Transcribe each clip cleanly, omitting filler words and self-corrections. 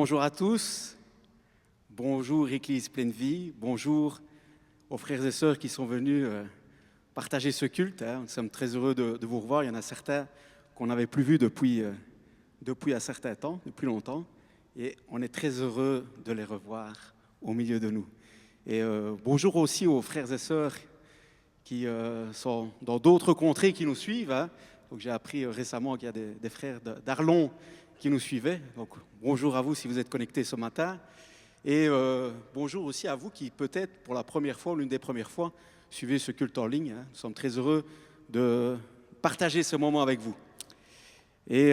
Bonjour à tous, bonjour Église Pleine Vie, bonjour aux frères et sœurs qui sont venus partager ce culte. Nous sommes très heureux de vous revoir. Il y en a certains qu'on n'avait plus vus depuis un certain temps, depuis longtemps. Et on est très heureux de les revoir au milieu de nous. Et bonjour aussi aux frères et sœurs qui sont dans d'autres contrées qui nous suivent. Donc j'ai appris récemment qu'il y a des frères d'Arlon qui nous suivaient. Donc bonjour à vous si vous êtes connectés ce matin. Et bonjour aussi à vous qui peut-être pour la première fois, l'une des premières fois, suivez ce culte en ligne. Nous sommes très heureux de partager ce moment avec vous. Et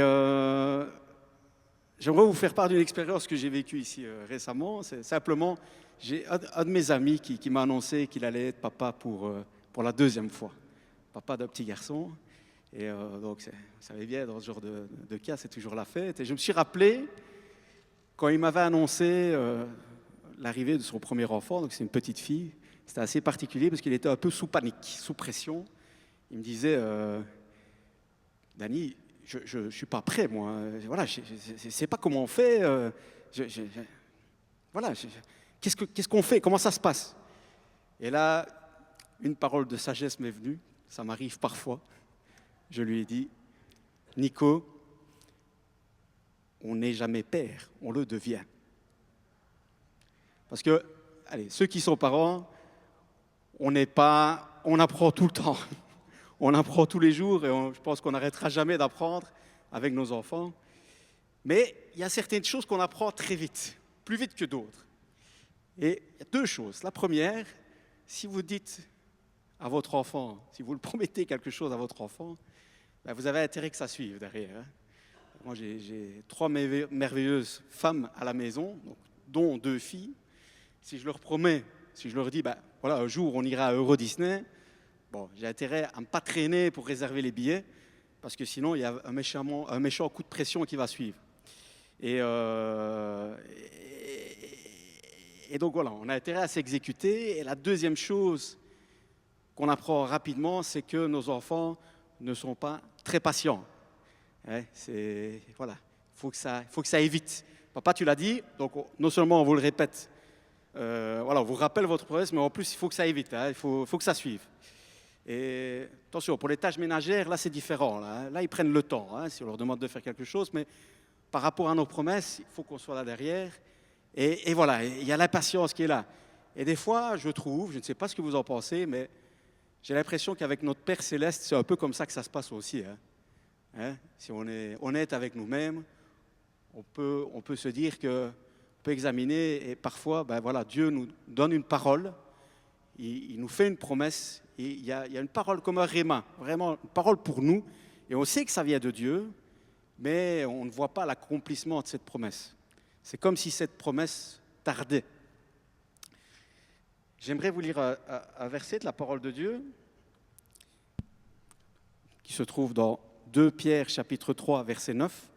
j'aimerais vous faire part d'une expérience que j'ai vécue ici récemment. C'est simplement, j'ai un de mes amis qui m'a annoncé qu'il allait être papa pour la deuxième fois. Papa d'un petit garçon. Et donc, vous savez bien, dans ce genre de cas, c'est toujours la fête. Et je me suis rappelé, quand il m'avait annoncé l'arrivée de son premier enfant, donc c'est une petite fille, c'était assez particulier parce qu'il était un peu sous panique, sous pression. Il me disait, Dany, je ne suis pas prêt, moi. Voilà, je ne sais pas comment on fait. Voilà, qu'est-ce qu'on fait? Comment ça se passe? Et là, une parole de sagesse m'est venue. Ça m'arrive parfois. Je lui ai dit, Nico, on n'est jamais père, on le devient. Parce que, allez, ceux qui sont parents, on apprend tout le temps. On apprend tous les jours et je pense qu'on n'arrêtera jamais d'apprendre avec nos enfants. Mais il y a certaines choses qu'on apprend très vite, plus vite que d'autres. Et il y a deux choses. La première, si vous dites à votre enfant, si vous le promettez quelque chose à votre enfant, ben vous avez intérêt que ça suive derrière. Moi, j'ai 3 merveilleuses femmes à la maison, donc, dont 2 filles. Si je leur promets, si je leur dis, ben, voilà, un jour on ira à Euro Disney, bon, j'ai intérêt à ne pas traîner pour réserver les billets, parce que sinon il y a un méchant coup de pression qui va suivre. Et donc voilà, on a intérêt à s'exécuter. Et la deuxième chose qu'on apprend rapidement, c'est que nos enfants ne sont pas très patients. Voilà, faut que ça aille vite. Papa, tu l'as dit, donc non seulement on vous le répète, voilà, on vous rappelle votre promesse, mais en plus il faut que ça aille vite, il faut que ça suive. Et attention, pour les tâches ménagères, là c'est différent. Là ils prennent le temps, si on leur demande de faire quelque chose, mais par rapport à nos promesses, il faut qu'on soit là derrière. Et voilà, il y a l'impatience qui est là. Et des fois, je trouve, je ne sais pas ce que vous en pensez, mais j'ai l'impression qu'avec notre Père Céleste, c'est un peu comme ça que ça se passe aussi. Si on est honnête avec nous-mêmes, on peut se dire qu'on peut examiner, et parfois, ben voilà, Dieu nous donne une parole, il nous fait une promesse, et il y a une parole comme un réma, vraiment une parole pour nous, et on sait que ça vient de Dieu, mais on ne voit pas l'accomplissement de cette promesse. C'est comme si cette promesse tardait. J'aimerais vous lire un verset de la parole de Dieu qui se trouve dans 2 Pierre chapitre 3 verset 9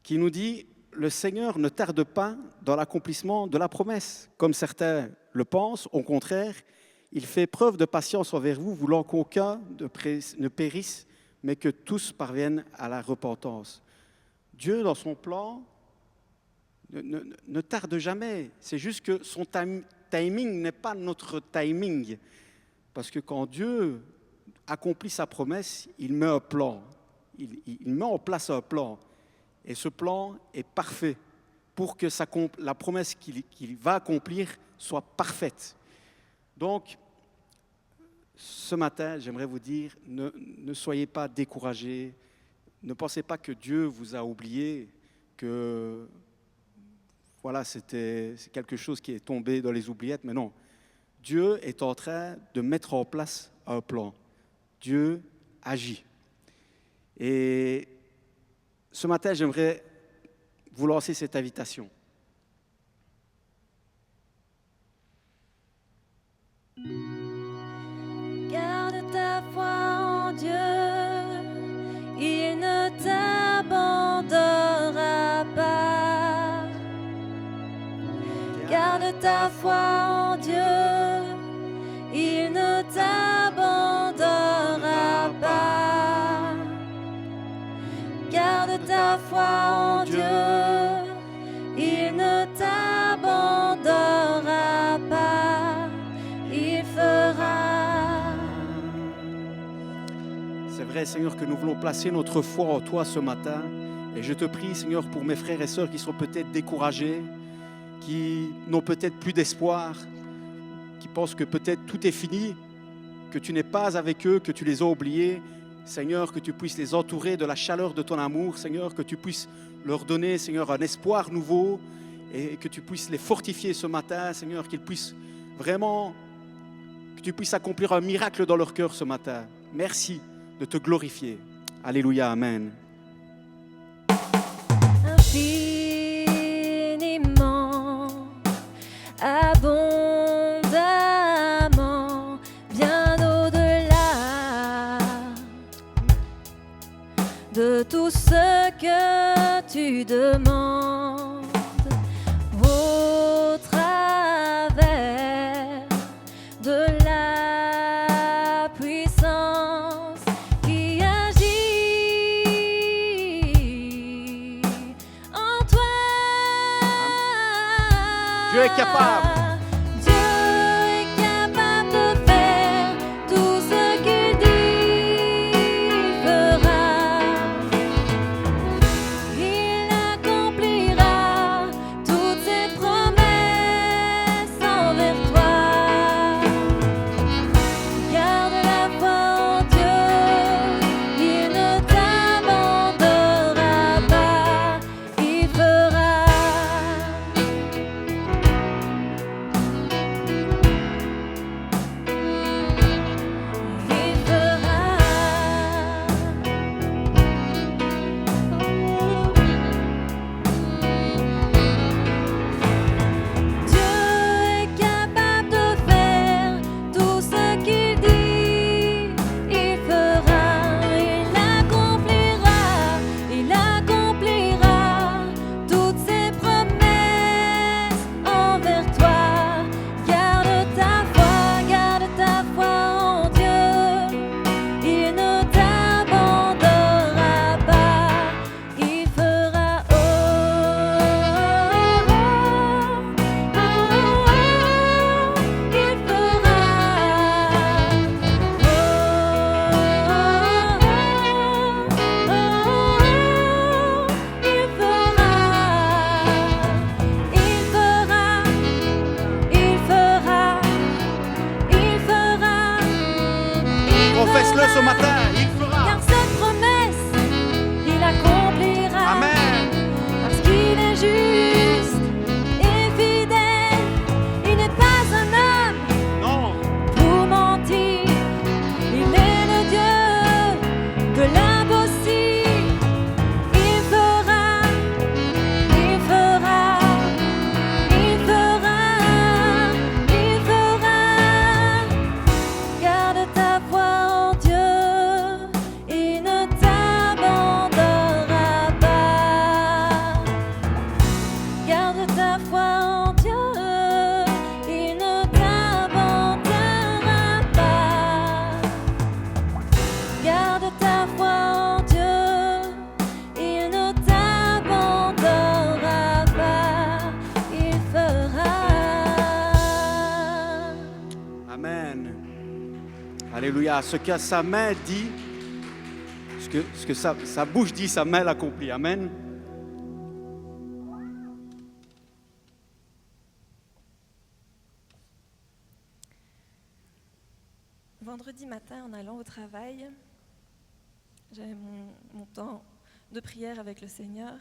qui nous dit « Le Seigneur ne tarde pas dans l'accomplissement de la promesse, comme certains le pensent. Au contraire, il fait preuve de patience envers vous, voulant qu'aucun ne périsse, mais que tous parviennent à la repentance. » Dieu, dans son plan, ne tarde jamais. C'est juste que son timing n'est pas notre timing. Parce que quand Dieu accomplit sa promesse, il met un plan. Il met en place un plan. Et ce plan est parfait pour que la promesse qu'il va accomplir soit parfaite. Donc, ce matin, j'aimerais vous dire, ne soyez pas découragés. Ne pensez pas que Dieu vous a oublié, que voilà, c'est quelque chose qui est tombé dans les oubliettes. Mais non, Dieu est en train de mettre en place un plan. Dieu agit. Et ce matin, j'aimerais vous lancer cette invitation. Garde ta foi en Dieu, il ne t'abandonnera pas. Garde ta foi en Dieu, il ne t'abandonnera pas. Garde ta foi en Dieu. vrai, Seigneur, que nous voulons placer notre foi en toi ce matin. Et je te prie, Seigneur, pour mes frères et sœurs qui sont peut-être découragés, qui n'ont peut-être plus d'espoir, qui pensent que peut-être tout est fini, que tu n'es pas avec eux, que tu les as oubliés. Seigneur, que tu puisses les entourer de la chaleur de ton amour. Seigneur, que tu puisses leur donner, Seigneur, un espoir nouveau et que tu puisses les fortifier ce matin, Seigneur, qu'ils puissent vraiment, que tu puisses accomplir un miracle dans leur cœur ce matin. Merci de te glorifier. Alléluia, Amen. Infiniment, abondamment, bien au-delà de tout ce que tu demandes, au travers de la puissance qui agit en toi. Dieu est capable. Dieu est capable de faire tout ce qu'il dit, il fera. Il accomplira toutes ses promesses envers toi. Garde la foi en Dieu, il ne t'abandonnera pas, il fera. Il fera. Dieu est capable de faire tout ce qu'il dit, il fera, il accomplira toutes ses promesses envers toi. Garde ta foi en Dieu, il ne t'abandonnera pas, il fera. Il fera. Confesse-le ce matin, il fera. Car cette promesse, il accomplira. Amen. Parce qu'il est juste et fidèle, il n'est pas un homme Non. pour mentir. Il est le Dieu de l'impossible. Il fera, il fera, il fera, il fera. Garde ta foi en Dieu, il ne t'abandonnera pas. Garde ta foi en Dieu, il ne t'abandonnera pas. Garde ta foi en Dieu, il ne t'abandonnera pas, il fera. Amen. Alléluia. Ce que sa main dit, ce que sa bouche dit, sa main l'accomplit. Amen. Vendredi matin, en allant au travail, j'avais mon temps de prière avec le Seigneur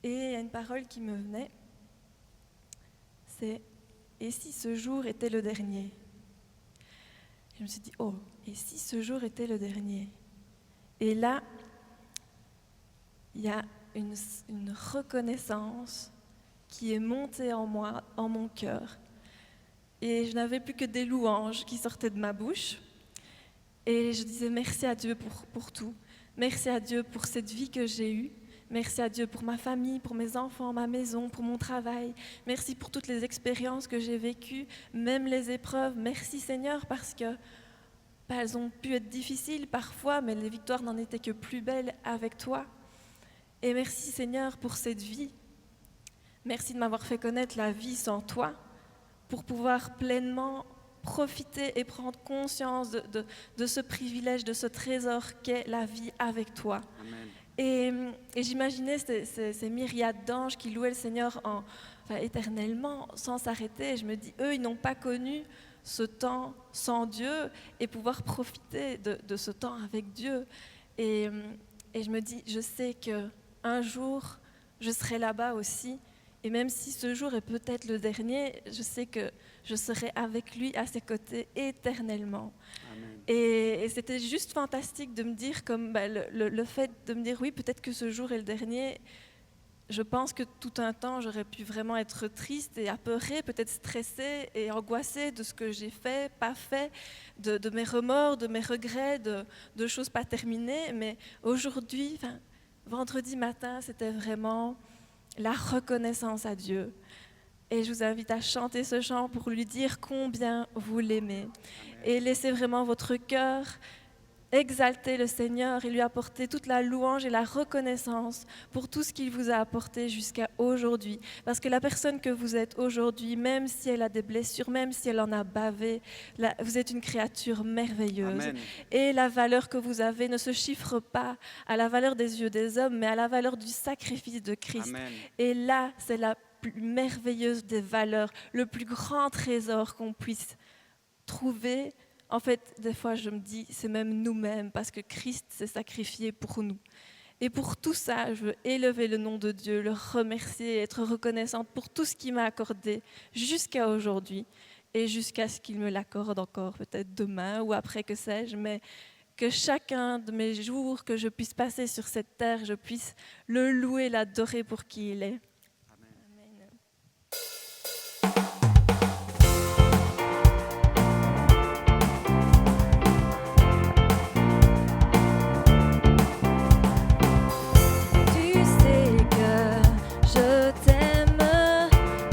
et il y a une parole qui me venait, c'est « Et si ce jour était le dernier ?» Je me suis dit « Oh, et si ce jour était le dernier ?» Et là, il y a une reconnaissance qui est montée en moi, en mon cœur. Et je n'avais plus que des louanges qui sortaient de ma bouche. Et je disais merci à Dieu pour tout. Merci à Dieu pour cette vie que j'ai eue. Merci à Dieu pour ma famille, pour mes enfants, ma maison, pour mon travail. Merci pour toutes les expériences que j'ai vécues, même les épreuves. Merci Seigneur parce que elles ont pu être difficiles parfois, mais les victoires n'en étaient que plus belles avec toi. Et merci Seigneur pour cette vie. Merci de m'avoir fait connaître la vie sans toi, pour pouvoir pleinement profiter et prendre conscience de ce privilège, de ce trésor qu'est la vie avec toi. Amen. Et j'imaginais ces myriades d'anges qui louaient le Seigneur éternellement, sans s'arrêter. Et je me dis, eux, ils n'ont pas connu ce temps sans Dieu et pouvoir profiter de ce temps avec Dieu. Et je me dis, je sais qu'un jour, je serai là-bas aussi. Et même si ce jour est peut-être le dernier, je sais que je serai avec lui à ses côtés éternellement. Amen. Et c'était juste fantastique de me dire, comme le fait de me dire, oui, peut-être que ce jour est le dernier. Je pense que tout un temps, j'aurais pu vraiment être triste et apeurée, peut-être stressée et angoissée de ce que j'ai fait, pas fait, de mes remords, de mes regrets, de choses pas terminées. Mais aujourd'hui, vendredi matin, c'était vraiment la reconnaissance à Dieu. Et je vous invite à chanter ce chant pour lui dire combien vous l'aimez. Et laissez vraiment votre cœur exalter le Seigneur et lui apporter toute la louange et la reconnaissance pour tout ce qu'il vous a apporté jusqu'à aujourd'hui. Parce que la personne que vous êtes aujourd'hui, même si elle a des blessures, même si elle en a bavé, vous êtes une créature merveilleuse. Amen. Et la valeur que vous avez ne se chiffre pas à la valeur des yeux des hommes, mais à la valeur du sacrifice de Christ. Amen. Et là, c'est la plus merveilleuse des valeurs, le plus grand trésor qu'on puisse trouver. En fait, des fois, je me dis, c'est même nous-mêmes, parce que Christ s'est sacrifié pour nous. Et pour tout ça, je veux élever le nom de Dieu, le remercier, être reconnaissante pour tout ce qu'il m'a accordé jusqu'à aujourd'hui et jusqu'à ce qu'il me l'accorde encore, peut-être demain ou après, que sais-je, mais que chacun de mes jours que je puisse passer sur cette terre, je puisse le louer, l'adorer pour qui il est. Amen. Tu sais que je t'aime,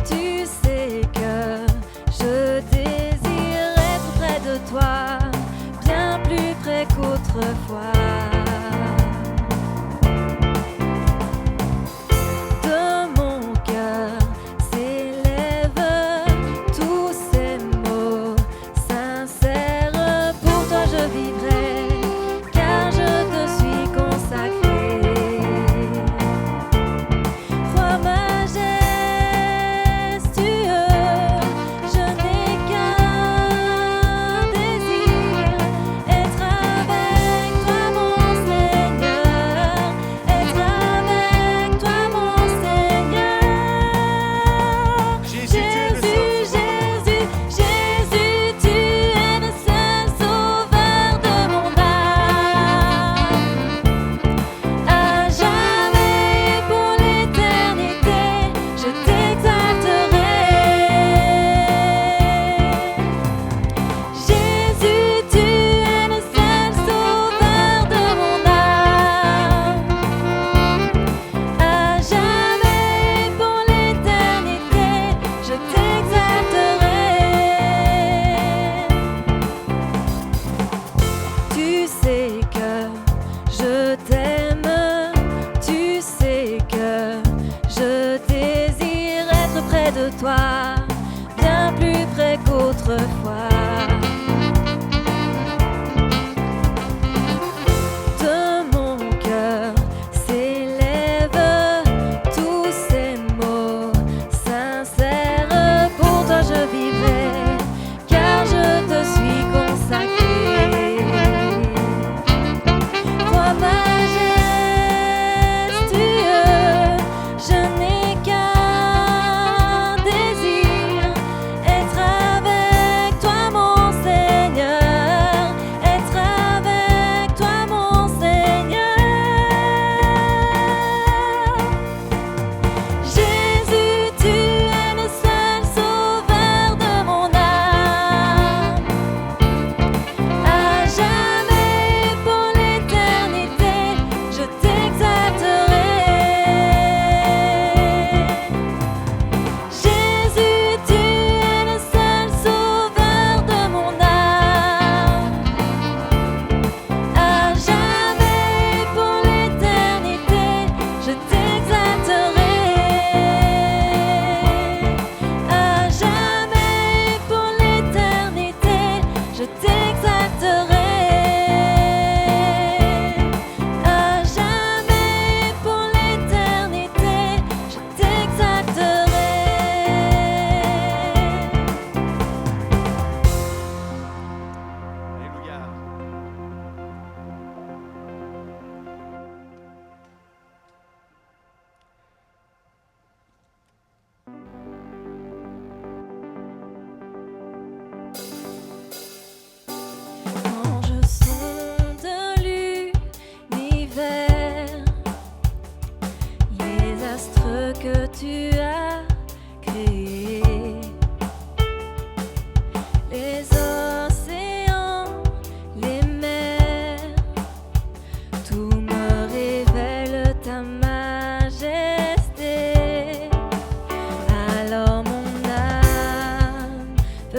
tu sais que je désire être près de toi, bien plus près qu'autrefois. De mon cœur s'élèvent tous ces mots sincères. Pour toi je vivrai, car je te suis consacré. Roi majestueux, je n'ai qu'un désir, être avec toi mon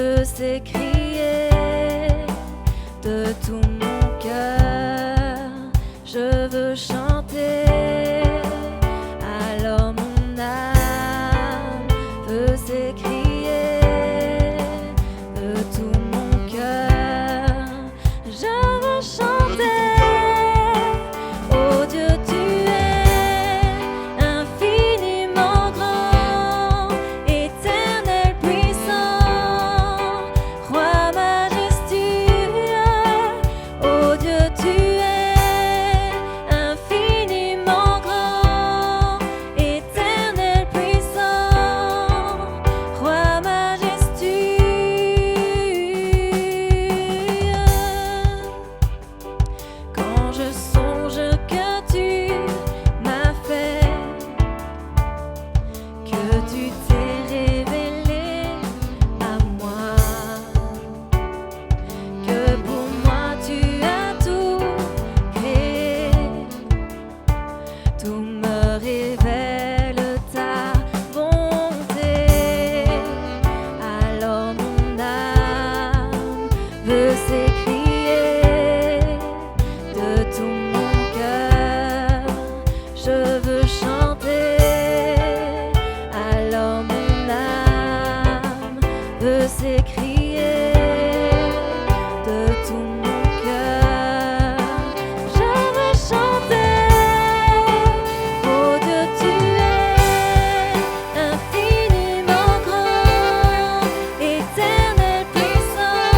veut s'écrier de tout mon cœur. Je veux chanter, alors mon âme veut s'écrier de tout mon cœur. Je veux chanter, oh Dieu, tu es infiniment grand, éternel puissant, roi majestueux. Oh Dieu, tu es infiniment grand, éternel puissant, roi majestueux. Quand je songe que tu m'as fait, que tu t'es révélé à moi, que pour moi tu as tout créé, tout me révèle ta bonté. Alors mon âme veut s'écrier de tout mon cœur. Je veux chanter, alors mon âme veut s'écrier de tout mon cœur. Je veux chanter, oh Dieu, tu es infiniment grand, éternel puissant,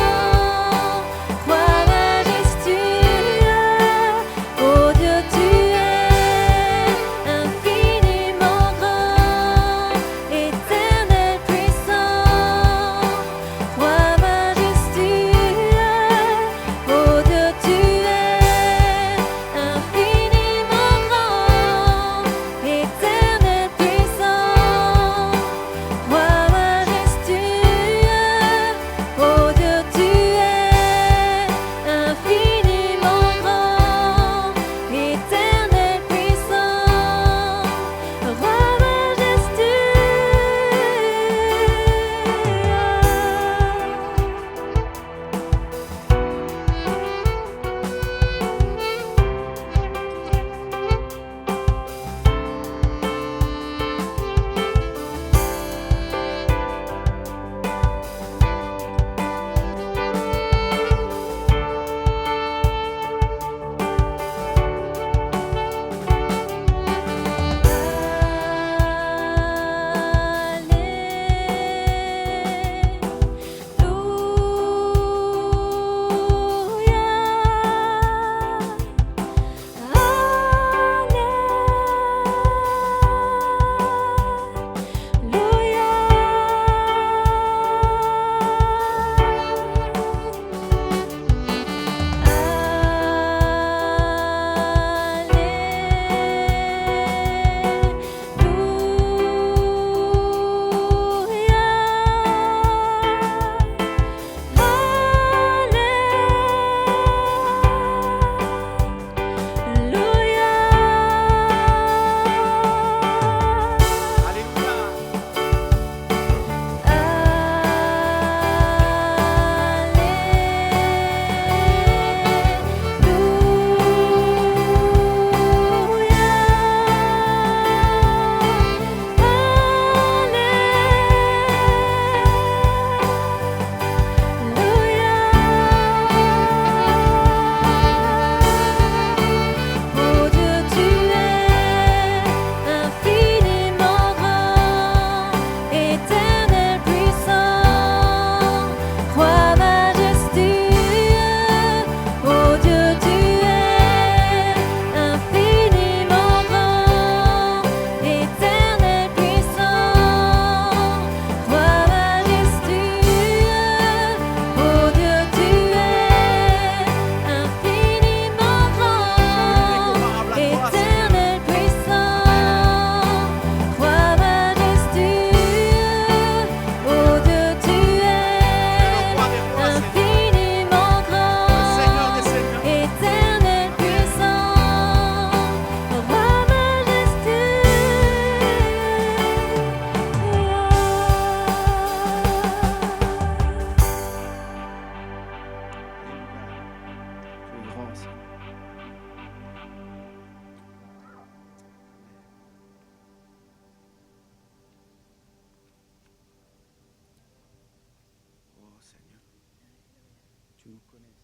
tu nous connais.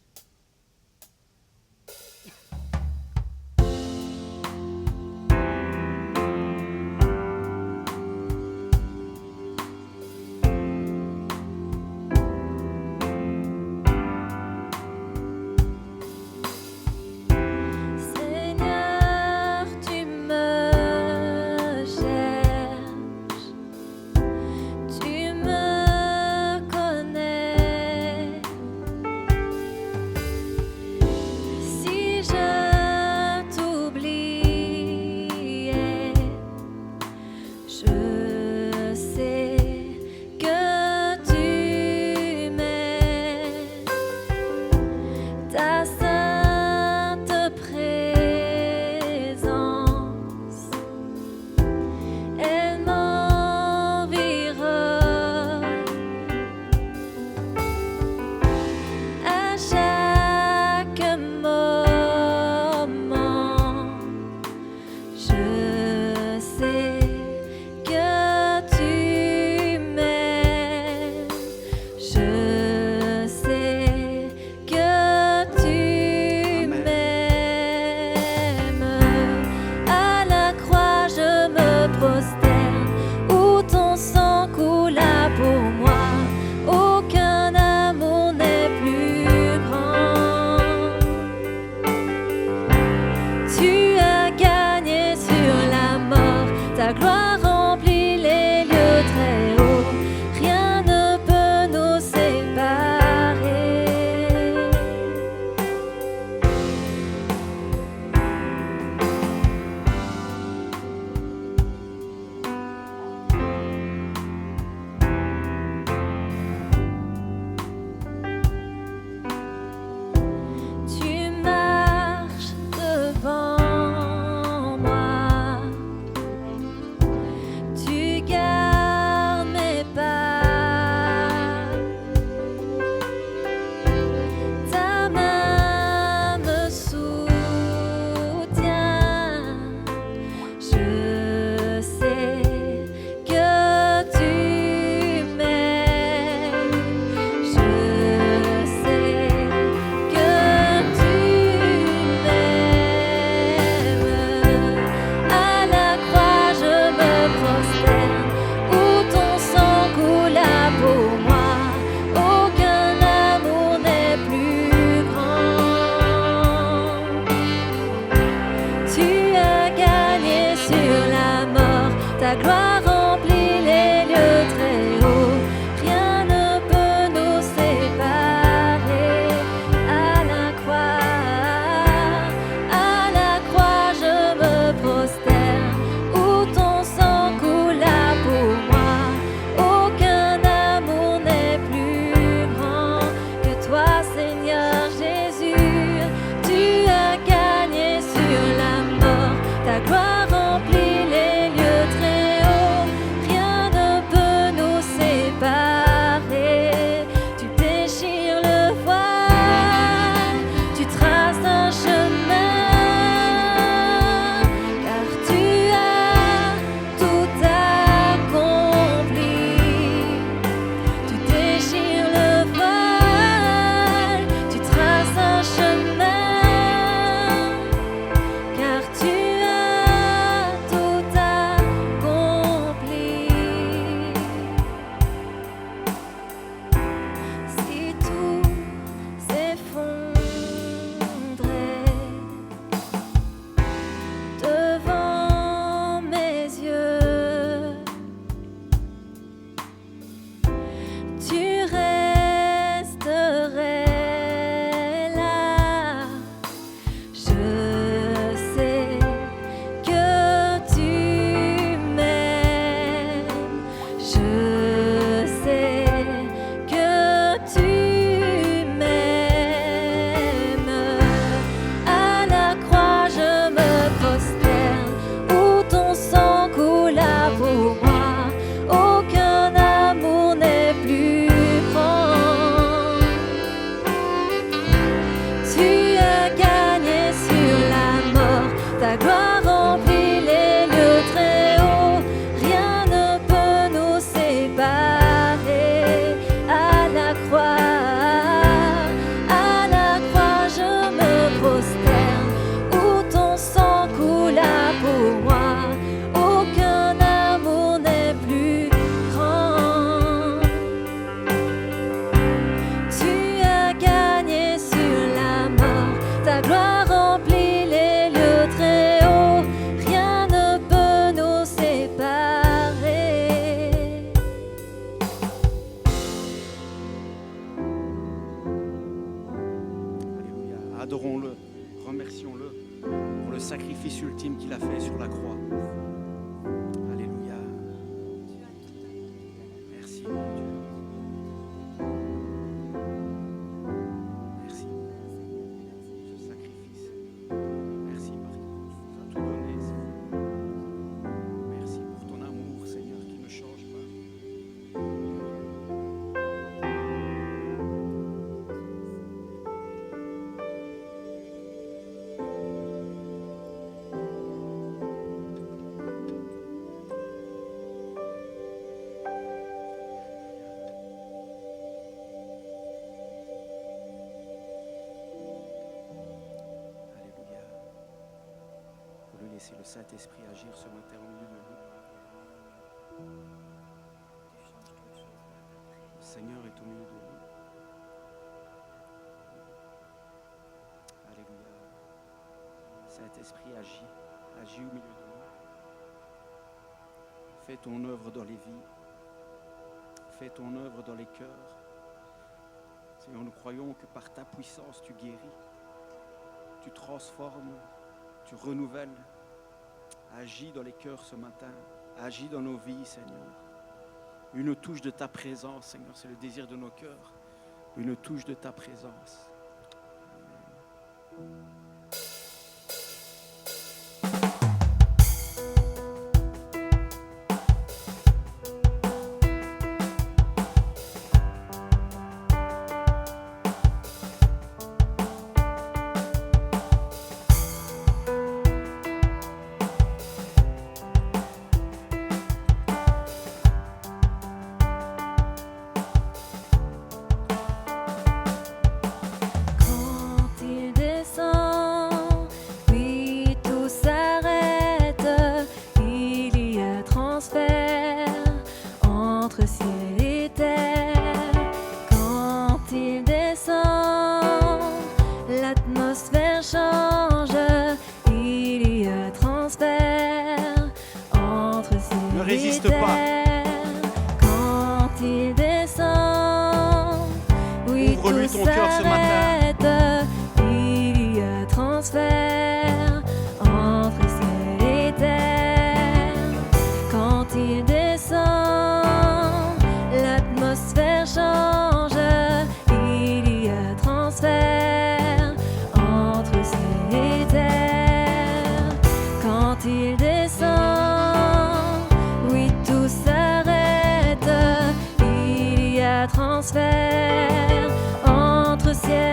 Seigneur, tu me cherches, tu me connais. adorons-le, remercions-le pour le sacrifice ultime qu'il a fait sur la croix. Alléluia. Merci mon Dieu. Merci pour ce sacrifice. Merci Marie, tu as tout donné, Seigneur. Merci pour ton amour, Seigneur, qui ne change pas. Alléluia. Pour lui laisser le Saint-Esprit agir ce matin au milieu de nous. Le Seigneur est au milieu de nous. Alléluia. Saint-Esprit agis au milieu de nous. Fais ton œuvre dans les vies. Fais ton œuvre dans les cœurs. Seigneur, nous croyons que par ta puissance, tu guéris, tu transformes, tu renouvelles. Agis dans les cœurs ce matin. Agis dans nos vies, Seigneur. Une touche de ta présence, Seigneur, c'est le désir de nos cœurs. Une touche de ta présence. Amen. Quand il descend, oui, tout s'arrête. Il y a transfert entre ciel et terre. Quand il descend, l'atmosphère change. Il y a transfert entre ciel Ne et résiste terre. pas. Quand il descend, oui, Ouvre-lui tout ton cœur ce matin. s'arrête. Il y a transfert entre ciel et terre. Quand il descend, l'atmosphère change. Il y a transfert entre ciel et terre. Quand il descend, oui, tout s'arrête. Il y a transfert entre ciel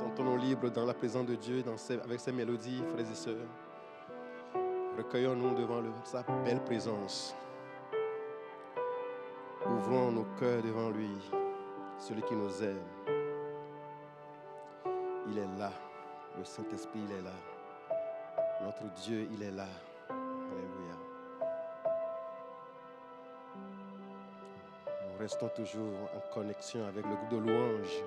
Sentons-nous libres dans la présence de Dieu, avec ses mélodies, frères et sœurs. Recueillons-nous devant sa belle présence. Ouvrons nos cœurs devant lui, celui qui nous aime. Il est là. Le Saint-Esprit, il est là. Notre Dieu, il est là. Alléluia. Nous restons toujours en connexion avec le groupe de louanges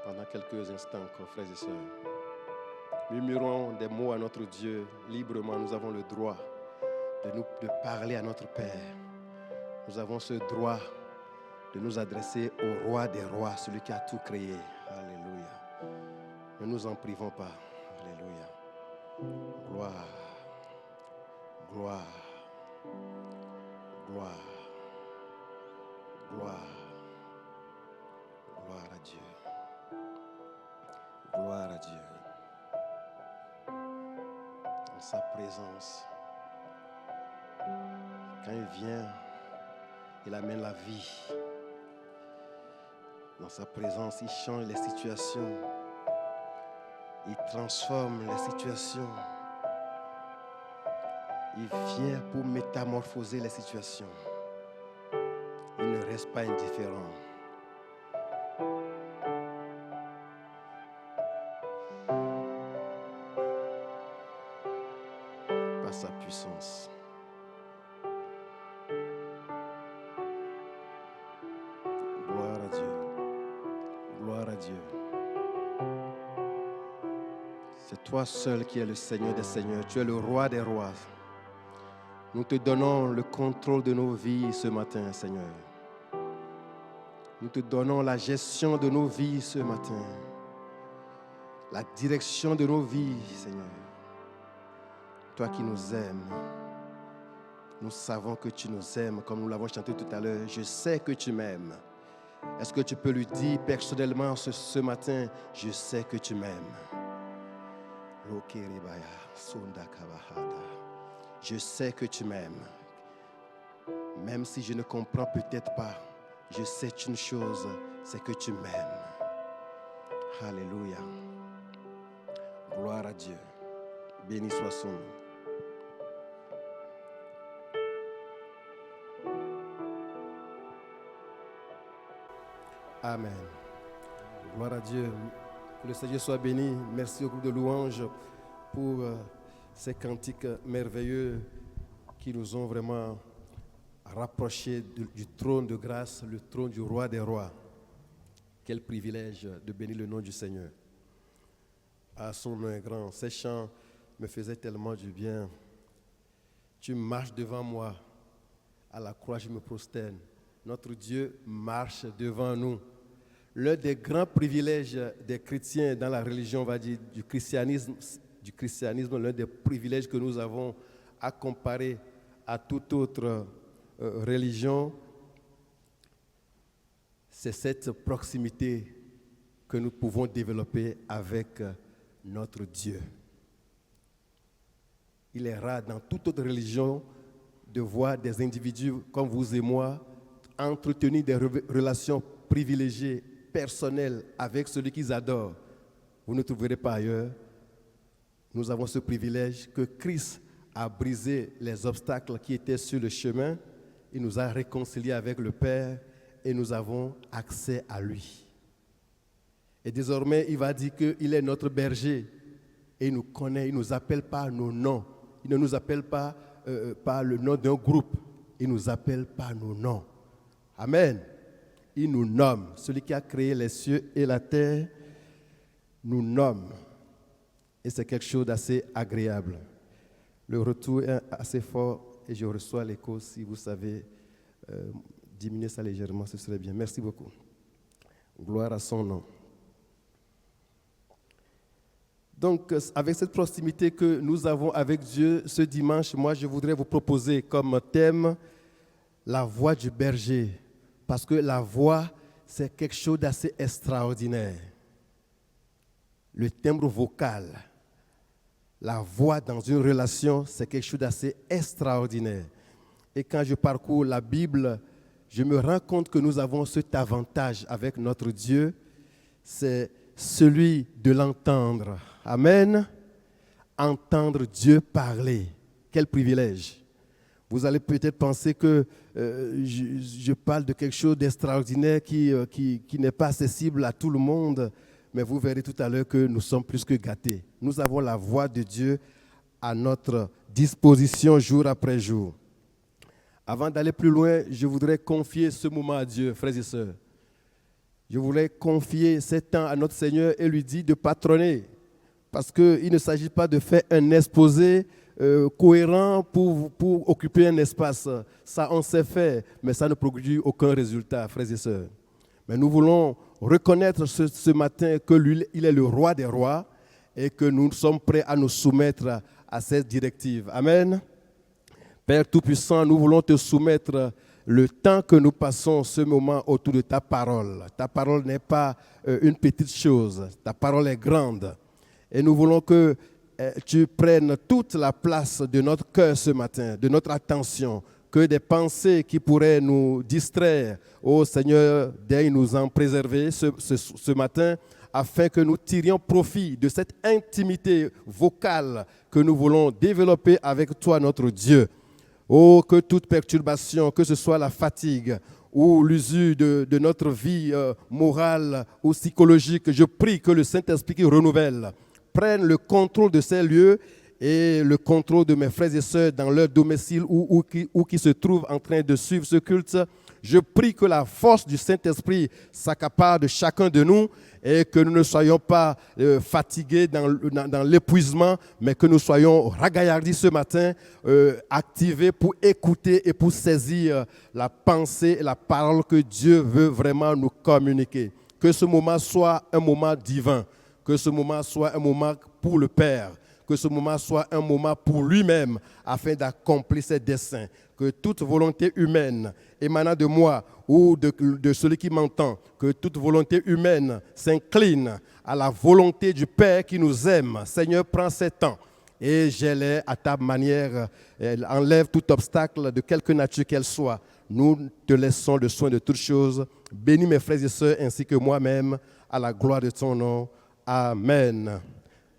pendant quelques instants encore, frères et sœurs. Murmurons des mots à notre Dieu librement. Nous avons le droit de parler à notre Père. Nous avons ce droit de nous adresser au roi des rois, celui qui a tout créé. Alléluia. Ne nous en privons pas. Alléluia. Gloire. Gloire. Gloire. Gloire. Gloire à Dieu. Gloire à Dieu. Dans sa présence, quand il vient, il amène la vie. Dans sa présence, il change les situations. Il transforme les situations. Il vient pour métamorphoser les situations. Il ne reste pas indifférent. Par sa puissance. Gloire à Dieu. Gloire à Dieu. C'est toi seul qui es le Seigneur des Seigneurs. Tu es le roi des rois. Nous te donnons le contrôle de nos vies ce matin, Seigneur. Nous te donnons la gestion de nos vies ce matin. La direction de nos vies, Seigneur. Toi qui nous aimes. Nous savons que tu nous aimes, comme nous l'avons chanté tout à l'heure. Je sais que tu m'aimes. Est-ce que tu peux lui dire personnellement ce matin, je sais que tu m'aimes. Je sais que tu m'aimes. Même si je ne comprends peut-être pas, je sais une chose, c'est que tu m'aimes. Alléluia. Gloire à Dieu. Béni soit son nom. Amen. Gloire à Dieu. Que le Seigneur soit béni. Merci au groupe de louanges pour ces cantiques merveilleux qui nous ont vraiment rapprochés du trône de grâce, le trône du roi des rois. Quel privilège de bénir le nom du Seigneur. Ah, son nom est grand. Ces chants me faisaient tellement du bien. Tu marches devant moi. À la croix, je me prosterne. Notre Dieu marche devant nous. L'un des grands privilèges des chrétiens dans la religion, on va dire, du christianisme, l'un des privilèges que nous avons à comparer à toute autre religion, c'est cette proximité que nous pouvons développer avec notre Dieu. Il est rare dans toute autre religion de voir des individus comme vous et moi entretenir des relations privilégiées, personnelles avec celui qu'ils adorent. Vous ne trouverez pas ailleurs. Nous avons ce privilège que Christ a brisé les obstacles qui étaient sur le chemin. Il nous a réconciliés avec le Père et nous avons accès à lui. Et désormais, il va dire qu'il est notre berger et il nous connaît, il ne nous appelle pas nos noms. Il ne nous appelle pas par le nom d'un groupe, il nous appelle par nos noms. Amen. Il nous nomme. Celui qui a créé les cieux et la terre nous nomme. Et c'est quelque chose d'assez agréable. Le retour est assez fort et je reçois l'écho. Si vous savez diminuer ça légèrement, ce serait bien. Merci beaucoup. Gloire à son nom. Donc, avec cette proximité que nous avons avec Dieu ce dimanche, moi, je voudrais vous proposer comme thème la voix du berger. Parce que la voix, c'est quelque chose d'assez extraordinaire. Le timbre vocal, la voix dans une relation, c'est quelque chose d'assez extraordinaire. Et quand je parcours la Bible, je me rends compte que nous avons cet avantage avec notre Dieu, c'est celui de l'entendre. Amen. Entendre Dieu parler. Quel privilège. Vous allez peut-être penser que je parle de quelque chose d'extraordinaire qui n'est pas accessible à tout le monde, mais vous verrez tout à l'heure que nous sommes plus que gâtés. Nous avons la voix de Dieu à notre disposition jour après jour. Avant d'aller plus loin, je voudrais confier ce moment à Dieu, frères et sœurs. Je voudrais confier ce temps à notre Seigneur et lui dire de patronner, parce qu'il ne s'agit pas de faire un exposé cohérent pour occuper un espace. Ça, on sait faire, mais ça ne produit aucun résultat, frères et sœurs. Mais nous voulons reconnaître ce matin que lui, il est le roi des rois et que nous sommes prêts à nous soumettre à cette directive. Amen. Père Tout-Puissant, nous voulons te soumettre le temps que nous passons ce moment autour de ta parole. Ta parole n'est pas une petite chose, ta parole est grande. Et nous voulons que tu prennes toute la place de notre cœur ce matin, de notre attention, que des pensées qui pourraient nous distraire, ô Seigneur, daigne nous en préserver ce matin, afin que nous tirions profit de cette intimité vocale que nous voulons développer avec toi, notre Dieu. Oh, que toute perturbation, que ce soit la fatigue ou l'usure de notre vie morale ou psychologique, je prie que le Saint-Esprit qui renouvelle prenne le contrôle de ces lieux et le contrôle de mes frères et sœurs dans leur domicile ou qui se trouvent en train de suivre ce culte. Je prie que la force du Saint-Esprit s'accapare de chacun de nous et que nous ne soyons pas fatigués dans l'épuisement, mais que nous soyons ragaillardis ce matin, activés pour écouter et pour saisir la pensée et la parole que Dieu veut vraiment nous communiquer. Que ce moment soit un moment divin, que ce moment soit un moment pour le Père, que ce moment soit un moment pour lui-même afin d'accomplir ses desseins. Que toute volonté humaine émanant de moi ou de celui qui m'entend, que toute volonté humaine s'incline à la volonté du Père qui nous aime. Seigneur, prends ces temps et gère-les à ta manière. Enlève tout obstacle de quelque nature qu'elle soit. Nous te laissons le soin de toutes choses. Bénis mes frères et sœurs ainsi que moi-même à la gloire de ton nom. Amen.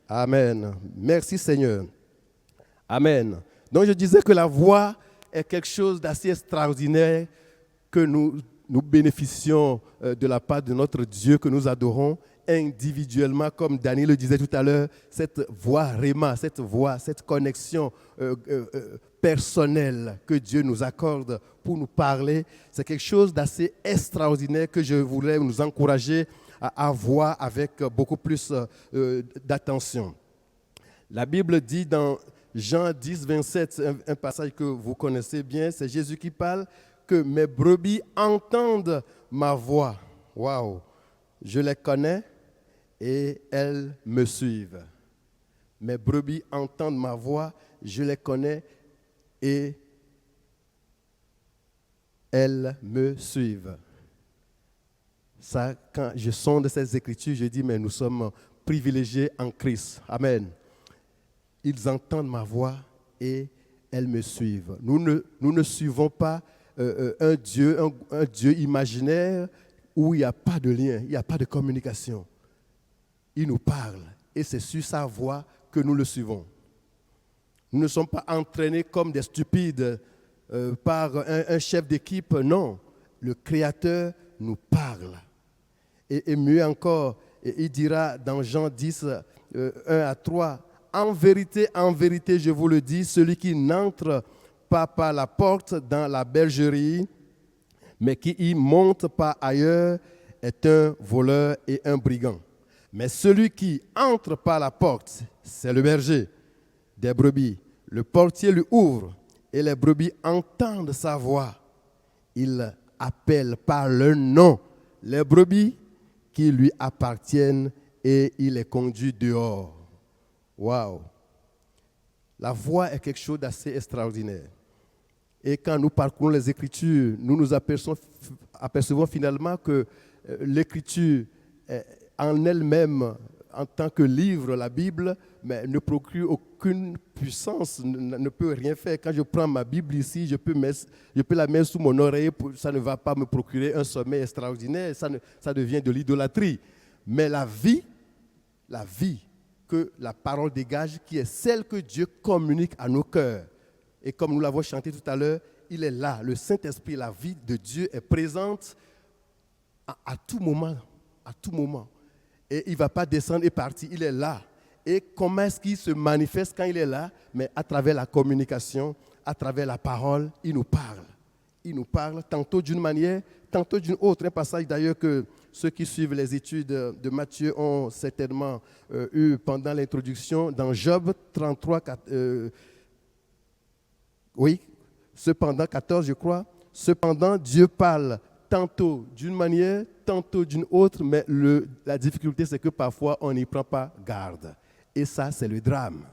Amen. Merci Seigneur. Amen. Donc je disais que la voix est quelque chose d'assez extraordinaire que nous bénéficions de la part de notre Dieu que nous adorons individuellement, comme Daniel le disait tout à l'heure, cette voix réma, cette voix, cette connexion personnelle que Dieu nous accorde pour nous parler, c'est quelque chose d'assez extraordinaire que je voulais nous encourager à voir avec beaucoup plus d'attention. La Bible dit dans Jean 10, 27, un passage que vous connaissez bien, c'est Jésus qui parle, que mes brebis entendent ma voix. Waouh! Je les connais et elles me suivent. Mes brebis entendent ma voix, je les connais et elles me suivent. Ça, quand je sonde ces Écritures, je dis, mais nous sommes privilégiés en Christ. Amen. Ils entendent ma voix et elles me suivent. Nous ne suivons pas un Dieu imaginaire où il n'y a pas de lien, il n'y a pas de communication. Il nous parle et c'est sur sa voix que nous le suivons. Nous ne sommes pas entraînés comme des stupides par un chef d'équipe, non. Le Créateur nous parle. Et mieux encore, il dira dans Jean 10, 1 à 3, en vérité, je vous le dis, celui qui n'entre pas par la porte dans la bergerie, mais qui y monte par ailleurs, est un voleur et un brigand. Mais celui qui entre par la porte, c'est le berger des brebis. Le portier lui ouvre et les brebis entendent sa voix. Il appelle par leur nom les brebis qui lui appartiennent et il les conduit dehors. Waouh! La voix est quelque chose d'assez extraordinaire. Et quand nous parcourons les Écritures, nous nous apercevons finalement que l'Écriture en elle-même, en tant que livre, la Bible, mais ne procure aucune puissance, ne peut rien faire. Quand je prends ma Bible ici, je peux la mettre sous mon oreiller, ça ne va pas me procurer un sommeil extraordinaire, ça devient de l'idolâtrie. Mais la vie que la parole dégage, qui est celle que Dieu communique à nos cœurs. Et comme nous l'avons chanté tout à l'heure, il est là. Le Saint-Esprit, la vie de Dieu est présente à tout moment. À tout moment. Et il ne va pas descendre et partir, il est là. Et comment est-ce qu'il se manifeste quand il est là? Mais à travers la communication, à travers la parole, il nous parle. Il nous parle tantôt d'une manière, tantôt d'une autre. Un passage d'ailleurs que ceux qui suivent les études de Matthieu ont certainement eu pendant l'introduction dans Job 33, cependant 14 je crois. Cependant Dieu parle tantôt d'une manière, tantôt d'une autre, mais la difficulté c'est que parfois on n'y prend pas garde. Et ça c'est le drame.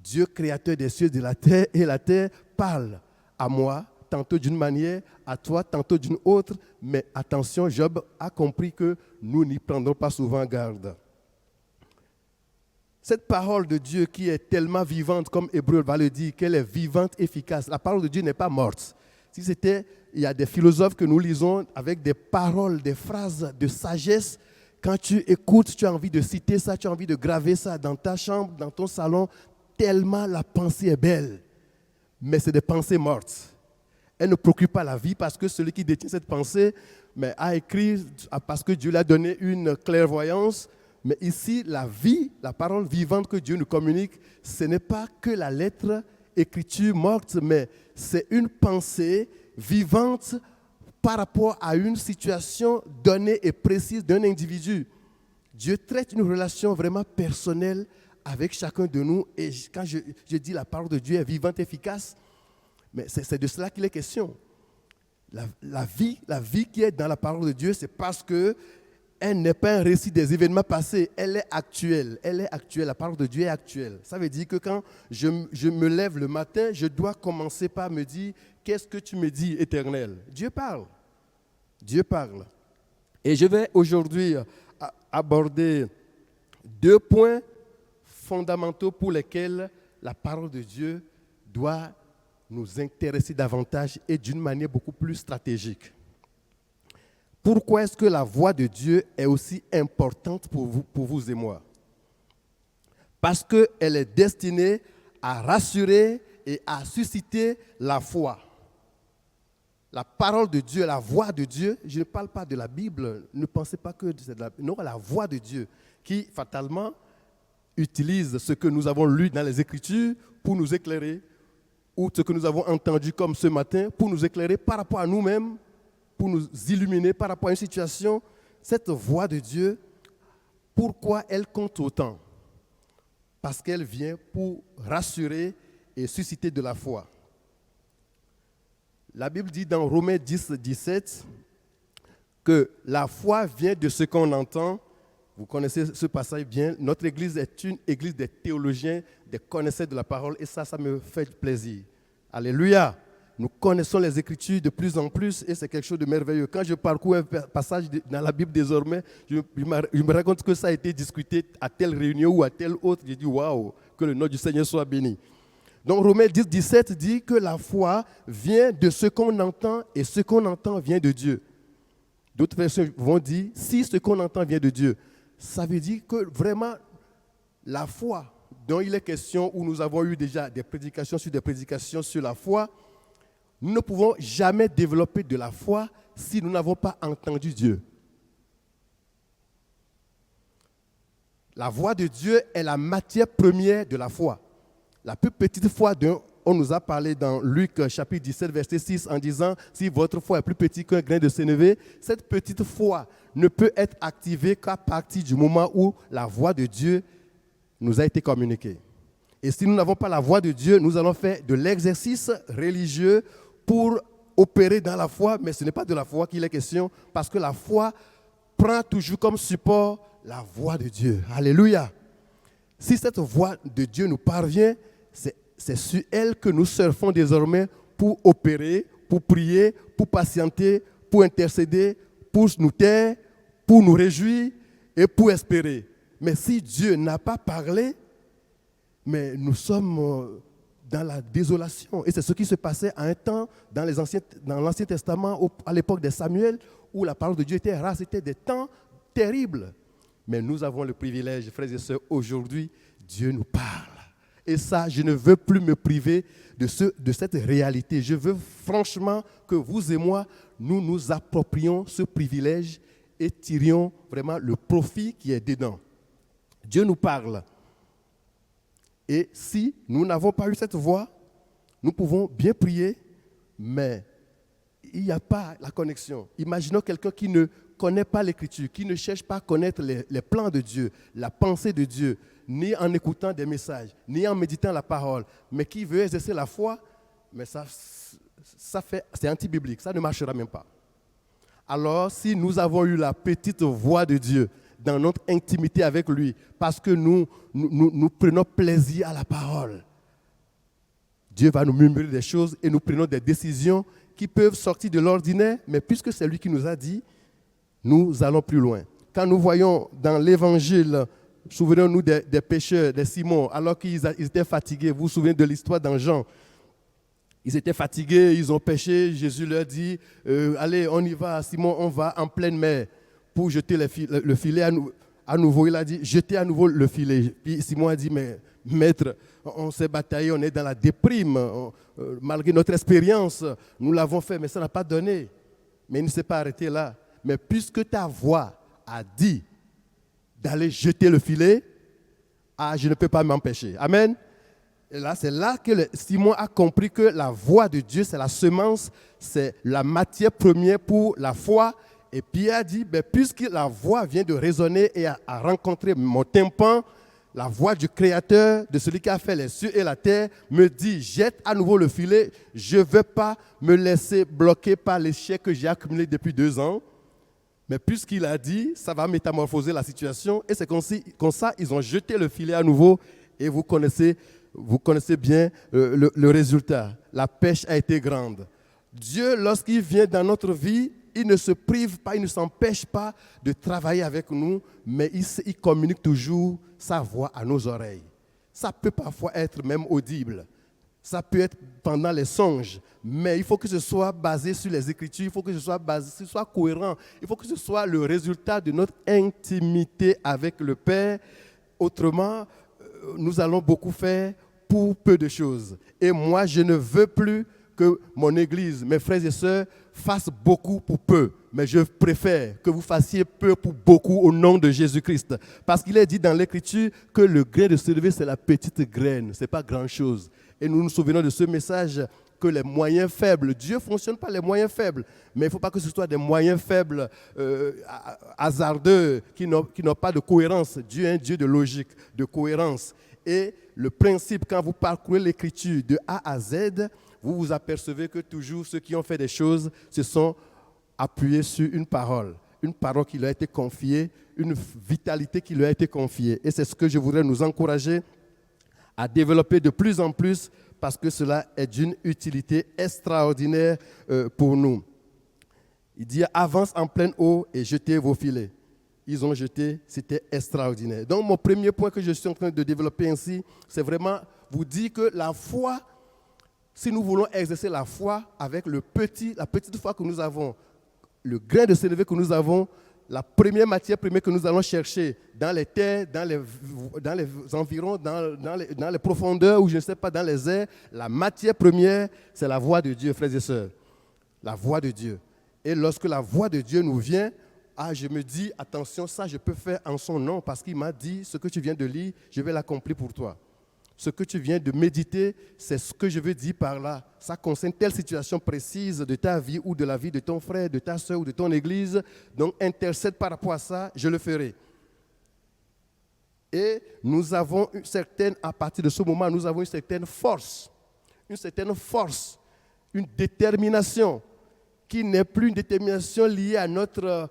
Dieu créateur des cieux et de la terre, et la terre parle à moi, tantôt d'une manière, à toi, tantôt d'une autre. Mais attention, Job a compris que nous n'y prendrons pas souvent garde. Cette parole de Dieu qui est tellement vivante, comme Hébreu va le dire, qu'elle est vivante, efficace. La parole de Dieu n'est pas morte. Si c'était, il y a des philosophes que nous lisons avec des paroles, des phrases de sagesse. Quand tu écoutes, tu as envie de citer ça, tu as envie de graver ça dans ta chambre, dans ton salon, tellement la pensée est belle. Mais c'est des pensées mortes. Elle ne procure pas la vie parce que celui qui détient cette pensée a écrit parce que Dieu lui a donné une clairvoyance. Mais ici, la vie, la parole vivante que Dieu nous communique, ce n'est pas que la lettre, écriture morte, mais c'est une pensée vivante par rapport à une situation donnée et précise d'un individu. Dieu traite une relation vraiment personnelle avec chacun de nous. Et quand je dis la parole de Dieu est vivante, efficace, mais c'est de cela qu'il est question. La vie qui est dans la parole de Dieu, c'est parce qu'elle n'est pas un récit des événements passés, elle est actuelle. Elle est actuelle, la parole de Dieu est actuelle. Ça veut dire que quand je me lève le matin, je dois commencer par me dire, qu'est-ce que tu me dis, Éternel? Dieu parle. Dieu parle. Et je vais aujourd'hui aborder 2 points fondamentaux pour lesquels la parole de Dieu doit nous intéresser davantage et d'une manière beaucoup plus stratégique. Pourquoi est-ce que la voix de Dieu est aussi importante pour vous et moi? Parce qu'elle est destinée à rassurer et à susciter la foi. La parole de Dieu, la voix de Dieu, je ne parle pas de la Bible, ne pensez pas que c'est de la Bible. Non, la voix de Dieu qui fatalement utilise ce que nous avons lu dans les Écritures pour nous éclairer, ou ce que nous avons entendu comme ce matin, pour nous éclairer par rapport à nous-mêmes, pour nous illuminer par rapport à une situation. Cette voix de Dieu, pourquoi elle compte autant? Parce qu'elle vient pour rassurer et susciter de la foi. La Bible dit dans Romains 10, 17 que la foi vient de ce qu'on entend. Vous connaissez ce passage bien. Notre église est une église des théologiens, des connaisseurs de la parole, et ça me fait plaisir. Alléluia. Nous connaissons les Écritures de plus en plus et c'est quelque chose de merveilleux. Quand je parcours un passage dans la Bible désormais, je me rends compte que ça a été discuté à telle réunion ou à telle autre. Je dis waouh, que le nom du Seigneur soit béni. Donc Romains 10, 17 dit que la foi vient de ce qu'on entend et ce qu'on entend vient de Dieu. D'autres versions vont dire si ce qu'on entend vient de Dieu. Ça veut dire que vraiment la foi dont il est question, où nous avons eu déjà des prédications sur la foi, nous ne pouvons jamais développer de la foi si nous n'avons pas entendu Dieu. La voix de Dieu est la matière première de la foi. La plus petite foi dont on nous a parlé dans Luc chapitre 17, verset 6, en disant « Si votre foi est plus petite qu'un grain de sénévé », cette petite foi ne peut être activée qu'à partir du moment où la voix de Dieu nous a été communiquée. Et si nous n'avons pas la voix de Dieu, nous allons faire de l'exercice religieux pour opérer dans la foi, mais ce n'est pas de la foi qu'il est question, parce que la foi prend toujours comme support la voix de Dieu. Alléluia. Si cette voix de Dieu nous parvient, c'est sur elle que nous surfons désormais pour opérer, pour prier, pour patienter, pour intercéder, pour nous taire, pour nous réjouir et pour espérer. Mais si Dieu n'a pas parlé, mais nous sommes dans la désolation. Et c'est ce qui se passait à un temps dans l'Ancien Testament, à l'époque de Samuel, où la parole de Dieu était rare. C'était des temps terribles. Mais nous avons le privilège, frères et sœurs, aujourd'hui, Dieu nous parle. Et ça, je ne veux plus me priver de cette réalité. Je veux franchement que vous et moi, nous nous approprions ce privilège et tirions vraiment le profit qui est dedans. Dieu nous parle. Et si nous n'avons pas eu cette voix, nous pouvons bien prier, mais il n'y a pas la connexion. Imaginons quelqu'un qui ne connaît pas l'Écriture, qui ne cherche pas à connaître les plans de Dieu, la pensée de Dieu, ni en écoutant des messages, ni en méditant la parole, mais qui veut exercer la foi, mais c'est anti-biblique, ça ne marchera même pas. Alors, si nous avons eu la petite voix de Dieu dans notre intimité avec lui, parce que nous prenons plaisir à la parole, Dieu va nous murmurer des choses et nous prenons des décisions qui peuvent sortir de l'ordinaire, mais puisque c'est lui qui nous a dit, nous allons plus loin. Quand nous voyons dans l'Évangile, souvenons-nous des pécheurs, des Simon, alors qu'ils étaient fatigués. Vous vous souvenez de l'histoire dans Jean. Ils étaient fatigués, ils ont péché. Jésus leur dit, allez, on y va, Simon, on va en pleine mer pour jeter le filet à nouveau. Il a dit, jetez à nouveau le filet. Puis Simon a dit, mais maître, on s'est bataillé, on est dans la déprime. Malgré notre expérience, nous l'avons fait, mais ça n'a pas donné. Mais il ne s'est pas arrêté là. Mais puisque ta voix a dit d'aller jeter le filet, je ne peux pas m'empêcher. Amen. Et là, c'est là que Simon a compris que la voix de Dieu, c'est la semence, c'est la matière première pour la foi. Et Pierre a dit, puisque la voix vient de résonner et a rencontré mon tympan, la voix du Créateur, de celui qui a fait les cieux et la terre, me dit, jette à nouveau le filet, je ne veux pas me laisser bloquer par l'échec que j'ai accumulé depuis 2 ans. Mais puisqu'il a dit, ça va métamorphoser la situation. Et c'est comme ça, ils ont jeté le filet à nouveau. Et vous connaissez bien le résultat. La pêche a été grande. Dieu, lorsqu'il vient dans notre vie, il ne se prive pas, il ne s'empêche pas de travailler avec nous, mais il communique toujours sa voix à nos oreilles. Ça peut parfois être même audible. Ça peut être pendant les songes, mais il faut que ce soit basé sur les Écritures, il faut que ce soit cohérent, il faut que ce soit le résultat de notre intimité avec le Père. Autrement, nous allons beaucoup faire pour peu de choses. Et moi, je ne veux plus que mon Église, mes frères et sœurs, fassent beaucoup pour peu. Mais je préfère que vous fassiez peu pour beaucoup au nom de Jésus-Christ. Parce qu'il est dit dans l'Écriture que le grain de sénévé, c'est la petite graine, ce n'est pas grand-chose. Et nous nous souvenons de ce message que les moyens faibles, Dieu fonctionne par les moyens faibles, mais il ne faut pas que ce soit des moyens faibles, hasardeux, qui n'ont pas de cohérence. Dieu est un Dieu de logique, de cohérence. Et le principe, quand vous parcourez l'Écriture de A à Z, vous vous apercevez que toujours ceux qui ont fait des choses se sont appuyés sur une parole qui leur a été confiée, une vitalité qui leur a été confiée. Et c'est ce que je voudrais nous encourager à développer de plus en plus parce que cela est d'une utilité extraordinaire pour nous. Il dit « Avance en pleine eau et jetez vos filets ». Ils ont jeté, c'était extraordinaire. Donc mon premier point que je suis en train de développer ainsi, c'est vraiment vous dire que la foi, si nous voulons exercer la foi avec la petite foi que nous avons, le grain de sénévé que nous avons, la première matière première que nous allons chercher dans les terres, dans les environs, dans les profondeurs ou je ne sais pas, dans les airs, la matière première, c'est la voix de Dieu, frères et sœurs. La voix de Dieu. Et lorsque la voix de Dieu nous vient, je me dis, attention, ça je peux faire en son nom parce qu'il m'a dit, ce que tu viens de lire, je vais l'accomplir pour toi. Ce que tu viens de méditer, c'est ce que je veux dire par là. Ça concerne telle situation précise de ta vie ou de la vie de ton frère, de ta soeur ou de ton église. Donc, intercède par rapport à ça, je le ferai. Et nous avons à partir de ce moment, nous avons une certaine force, une détermination qui n'est plus une détermination liée à notre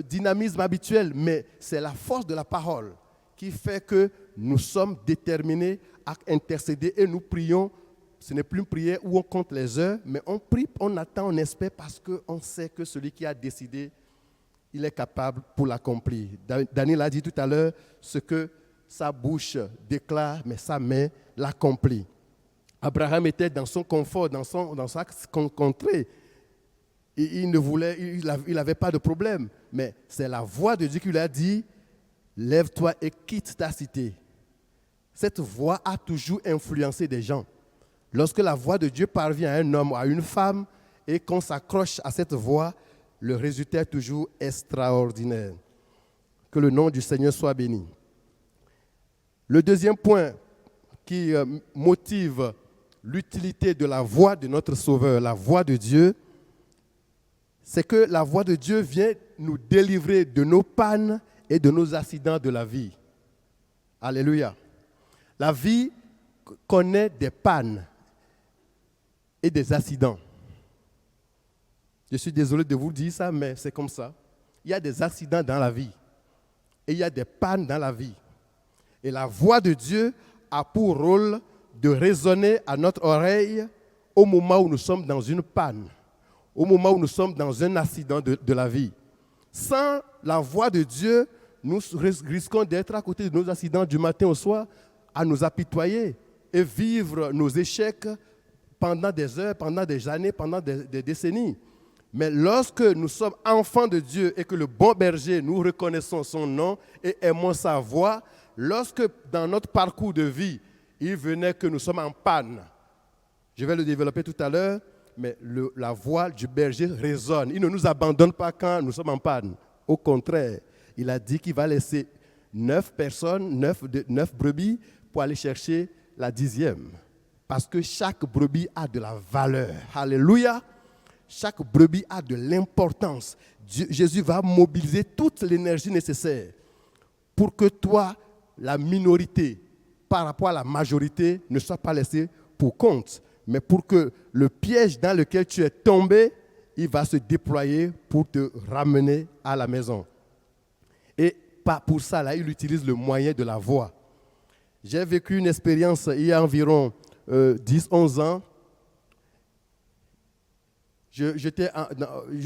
dynamisme habituel, mais c'est la force de la parole qui fait que nous sommes déterminés à intercéder et nous prions. Ce n'est plus une prière où on compte les heures, mais on prie, on attend, on espère parce qu'on sait que celui qui a décidé, il est capable pour l'accomplir. Daniel a dit tout à l'heure ce que sa bouche déclare, mais sa main l'accomplit. Abraham était dans son confort, dans sa contrée. Et il n'avait pas de problème, mais c'est la voix de Dieu qui lui a dit, Lève-toi et quitte ta cité. Cette voix a toujours influencé des gens. Lorsque la voix de Dieu parvient à un homme ou à une femme et qu'on s'accroche à cette voix, le résultat est toujours extraordinaire. Que le nom du Seigneur soit béni. Le deuxième point qui motive l'utilité de la voix de notre Sauveur, la voix de Dieu, c'est que la voix de Dieu vient nous délivrer de nos pannes et de nos accidents de la vie. Alléluia. La vie connaît des pannes et des accidents. Je suis désolé de vous dire ça, mais c'est comme ça. Il y a des accidents dans la vie et il y a des pannes dans la vie. Et la voix de Dieu a pour rôle de résonner à notre oreille au moment où nous sommes dans une panne, au moment où nous sommes dans un accident de la vie. Sans la voix de Dieu, nous risquons d'être à côté de nos accidents du matin au soir, à nous apitoyer et vivre nos échecs pendant des heures, pendant des années, pendant des décennies. Mais lorsque nous sommes enfants de Dieu et que le bon berger, nous reconnaissons son nom et aimons sa voix, lorsque dans notre parcours de vie, il venait que nous sommes en panne, je vais le développer tout à l'heure, mais la voix du berger résonne. Il ne nous abandonne pas quand nous sommes en panne. Au contraire, il a dit qu'il va laisser 9 personnes, 9 brebis pour aller chercher la 10e. Parce que chaque brebis a de la valeur. Alléluia. Chaque brebis a de l'importance. Jésus va mobiliser toute l'énergie nécessaire pour que toi, la minorité, par rapport à la majorité, ne soit pas laissée pour compte. Mais pour que le piège dans lequel tu es tombé, il va se déployer pour te ramener à la maison. Et pour ça, là, il utilise le moyen de la voix. J'ai vécu une expérience il y a environ 10-11 ans.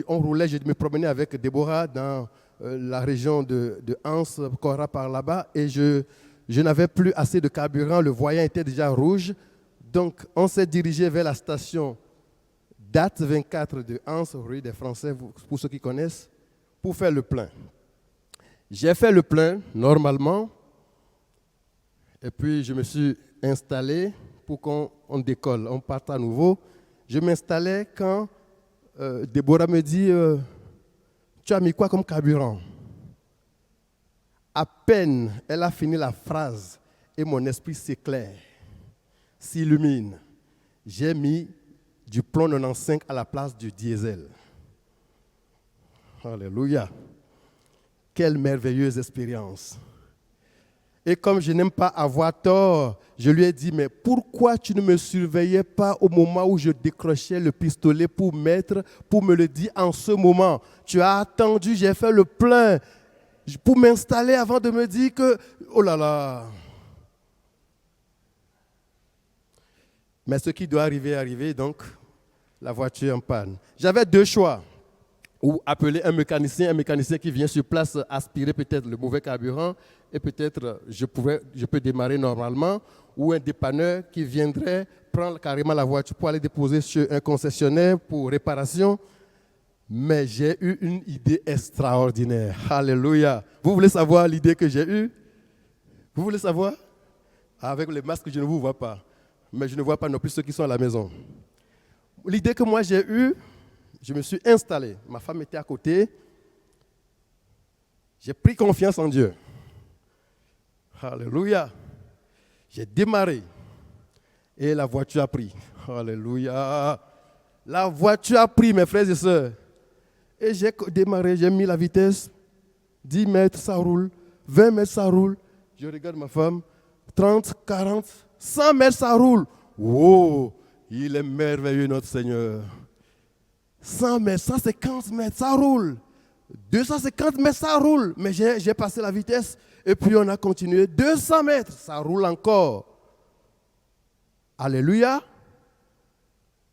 On roulait, je me promenais avec Déborah dans la région de Anse, Cora par là-bas, et je n'avais plus assez de carburant, le voyant était déjà rouge. Donc, on s'est dirigé vers la station Date 24 de Anse, rue des Français, pour ceux qui connaissent, pour faire le plein. J'ai fait le plein normalement, et puis je me suis installé pour qu'on décolle, on parte à nouveau. Je m'installais quand Déborah me dit tu as mis quoi comme carburant? À peine elle a fini la phrase et mon esprit s'éclaire, s'illumine. J'ai mis du plomb 95 à la place du diesel. Alléluia. Quelle merveilleuse expérience. Et comme je n'aime pas avoir tort, je lui ai dit, mais pourquoi tu ne me surveillais pas au moment où je décrochais le pistolet pour me le dire en ce moment? Tu as attendu, j'ai fait le plein pour m'installer avant de me dire que, oh là là. Mais ce qui doit arriver est arrivé, donc la voiture en panne. J'avais 2 choix. Ou appeler un mécanicien qui vient sur place aspirer peut-être le mauvais carburant et peut-être je peux démarrer normalement, ou un dépanneur qui viendrait prendre carrément la voiture pour aller déposer chez un concessionnaire pour réparation. Mais j'ai eu une idée extraordinaire. Alléluia. Vous voulez savoir l'idée que j'ai eue? Vous voulez savoir? Avec le masque, je ne vous vois pas. Mais je ne vois pas non plus ceux qui sont à la maison. L'idée que moi j'ai eue, je me suis installé. Ma femme était à côté. J'ai pris confiance en Dieu. Alléluia. J'ai démarré. Et la voiture a pris. Alléluia. La voiture a pris, mes frères et sœurs. Et j'ai démarré, j'ai mis la vitesse. 10 mètres, ça roule. 20 mètres, ça roule. Je regarde ma femme. 30, 40, 100 mètres, ça roule. Wow, il est merveilleux, notre Seigneur. 100 mètres, 150 mètres, ça roule. 250 mètres, ça roule. Mais j'ai passé la vitesse et puis on a continué. 200 mètres, ça roule encore. Alléluia.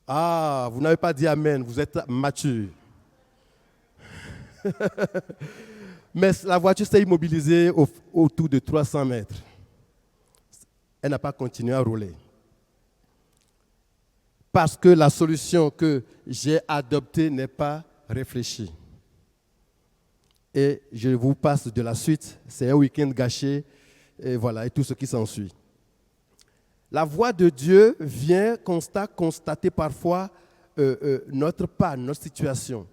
Ah, vous n'avez pas dit amen, vous êtes mature. Mais la voiture s'est immobilisée autour de 300 mètres. Elle n'a pas continué à rouler. Parce que la solution que j'ai adoptée n'est pas réfléchie. Et je vous passe de la suite. C'est un week-end gâché, et voilà, et tout ce qui s'ensuit. La voix de Dieu vient constater parfois notre panne, notre situation,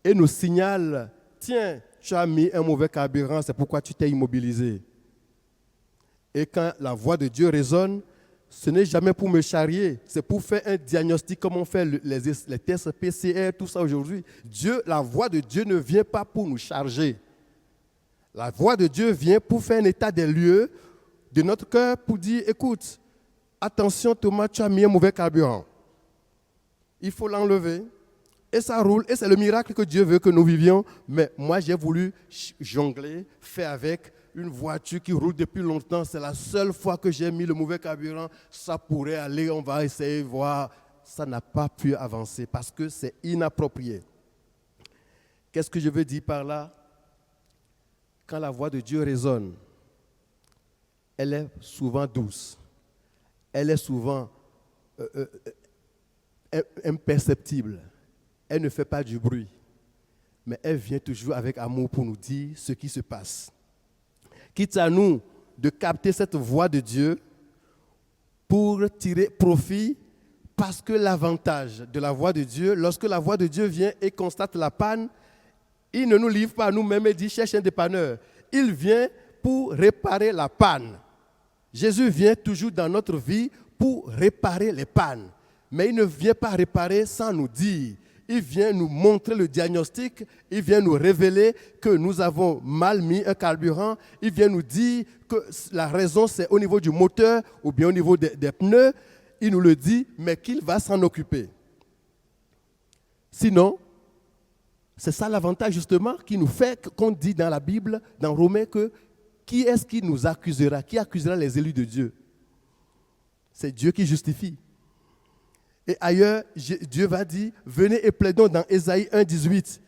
et nous signale, tiens, tu as mis un mauvais carburant, c'est pourquoi tu t'es immobilisé. Et quand la voix de Dieu résonne, ce n'est jamais pour me charrier, c'est pour faire un diagnostic comme on fait les tests PCR, tout ça aujourd'hui. La voix de Dieu ne vient pas pour nous charger. La voix de Dieu vient pour faire un état des lieux de notre cœur, pour dire, écoute, attention Thomas, tu as mis un mauvais carburant. Il faut l'enlever. Et ça roule, et c'est le miracle que Dieu veut que nous vivions. Mais moi, j'ai voulu jongler, faire avec une voiture qui roule depuis longtemps. C'est la seule fois que j'ai mis le mauvais carburant. Ça pourrait aller, on va essayer de voir. Ça n'a pas pu avancer parce que c'est inapproprié. Qu'est-ce que je veux dire par là? Quand la voix de Dieu résonne, elle est souvent douce. Elle est souvent imperceptible. Elle ne fait pas du bruit, mais elle vient toujours avec amour pour nous dire ce qui se passe. Quitte à nous de capter cette voix de Dieu pour tirer profit, parce que l'avantage de la voix de Dieu, lorsque la voix de Dieu vient et constate la panne, il ne nous livre pas à nous-mêmes et dit cherche un dépanneur. Il vient pour réparer la panne. Jésus vient toujours dans notre vie pour réparer les pannes, mais il ne vient pas réparer sans nous dire. Il vient nous montrer le diagnostic, il vient nous révéler que nous avons mal mis un carburant, il vient nous dire que la raison c'est au niveau du moteur ou bien au niveau des pneus, il nous le dit, mais qu'il va s'en occuper. Sinon, c'est ça l'avantage justement qui nous fait qu'on dit dans la Bible, dans Romains, que qui est-ce qui nous accusera? Qui accusera les élus de Dieu? C'est Dieu qui justifie. Et ailleurs, Dieu va dire, venez et plaidons dans Ésaïe 1,18.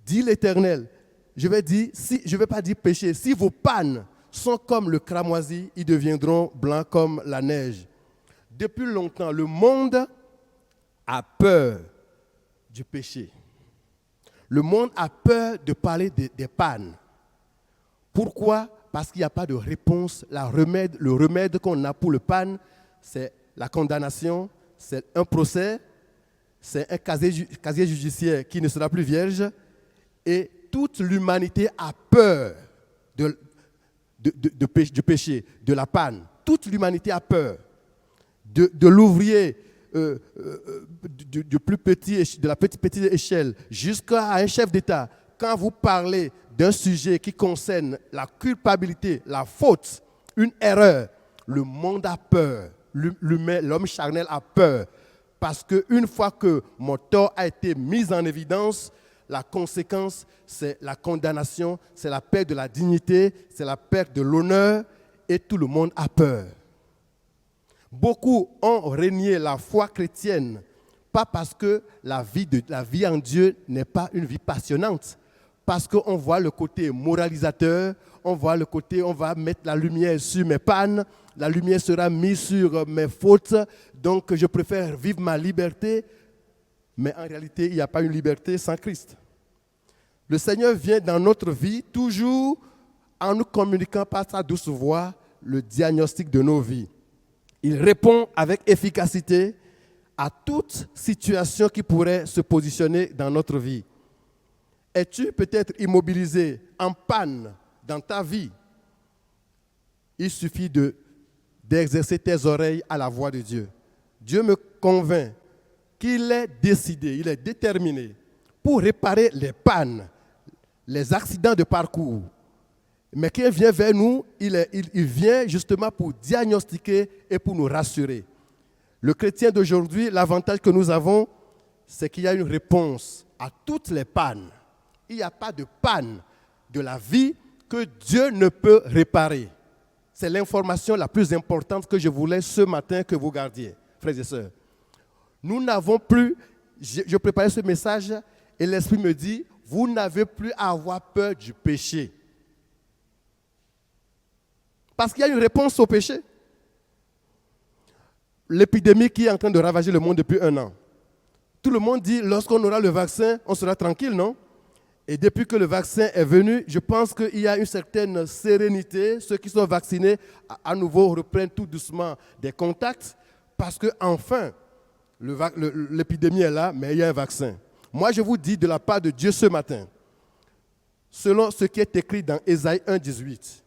Dit l'Éternel, je ne vais pas dire péché, si vos pannes sont comme le cramoisi, ils deviendront blancs comme la neige. Depuis longtemps, le monde a peur du péché. Le monde a peur de parler des pannes. Pourquoi? Parce qu'il n'y a pas de réponse. Le remède qu'on a pour le panne, c'est la condamnation, c'est un procès, c'est un casier judiciaire qui ne sera plus vierge. Et toute l'humanité a peur du péché, de la panne. Toute l'humanité a peur de l'ouvrier du plus petit, de la petite échelle jusqu'à un chef d'État. Quand vous parlez d'un sujet qui concerne la culpabilité, la faute, une erreur, le monde a peur. L'homme charnel a peur. Parce qu'une fois que mon tort a été mis en évidence, la conséquence, c'est la condamnation, c'est la perte de la dignité, c'est la perte de l'honneur, et tout le monde a peur. Beaucoup ont renié la foi chrétienne, pas parce que la vie en Dieu n'est pas une vie passionnante, parce qu'on voit le côté moralisateur, on voit le côté, on va mettre la lumière sur mes pannes, la lumière sera mise sur mes fautes, donc je préfère vivre ma liberté. Mais en réalité, il n'y a pas une liberté sans Christ. Le Seigneur vient dans notre vie toujours en nous communiquant par sa douce voix le diagnostic de nos vies. Il répond avec efficacité à toute situation qui pourrait se positionner dans notre vie. Es-tu peut-être immobilisé, en panne dans ta vie? Il suffit d'exercer tes oreilles à la voix de Dieu. Dieu me convainc qu'il est décidé, il est déterminé pour réparer les pannes, les accidents de parcours. Mais quand il vient vers nous, il vient justement pour diagnostiquer et pour nous rassurer. Le chrétien d'aujourd'hui, l'avantage que nous avons, c'est qu'il y a une réponse à toutes les pannes. Il n'y a pas de panne de la vie que Dieu ne peut réparer. C'est l'information la plus importante que je voulais ce matin que vous gardiez, frères et sœurs. Nous n'avons plus, je préparais ce message et l'Esprit me dit, vous n'avez plus à avoir peur du péché. Parce qu'il y a une réponse au péché. L'épidémie qui est en train de ravager le monde depuis 1 an. Tout le monde dit, lorsqu'on aura le vaccin, on sera tranquille, non? Et depuis que le vaccin est venu, je pense qu'il y a une certaine sérénité. Ceux qui sont vaccinés, à nouveau, reprennent tout doucement des contacts parce qu'enfin, l'épidémie est là, mais il y a un vaccin. Moi, je vous dis de la part de Dieu ce matin, selon ce qui est écrit dans Ésaïe 1,18,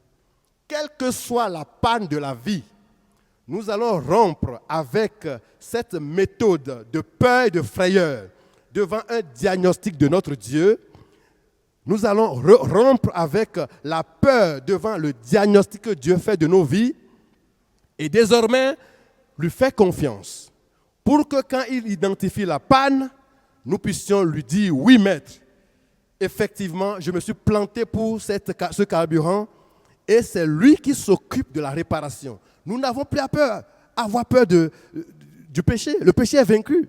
quelle que soit la panne de la vie, nous allons rompre avec cette méthode de peur et de frayeur devant un diagnostic de notre Dieu. Nous allons rompre avec la peur devant le diagnostic que Dieu fait de nos vies et désormais lui faire confiance pour que quand il identifie la panne, nous puissions lui dire « Oui, maître, effectivement, je me suis planté pour ce carburant et c'est lui qui s'occupe de la réparation. » Nous n'avons plus avoir peur du péché. Le péché est vaincu.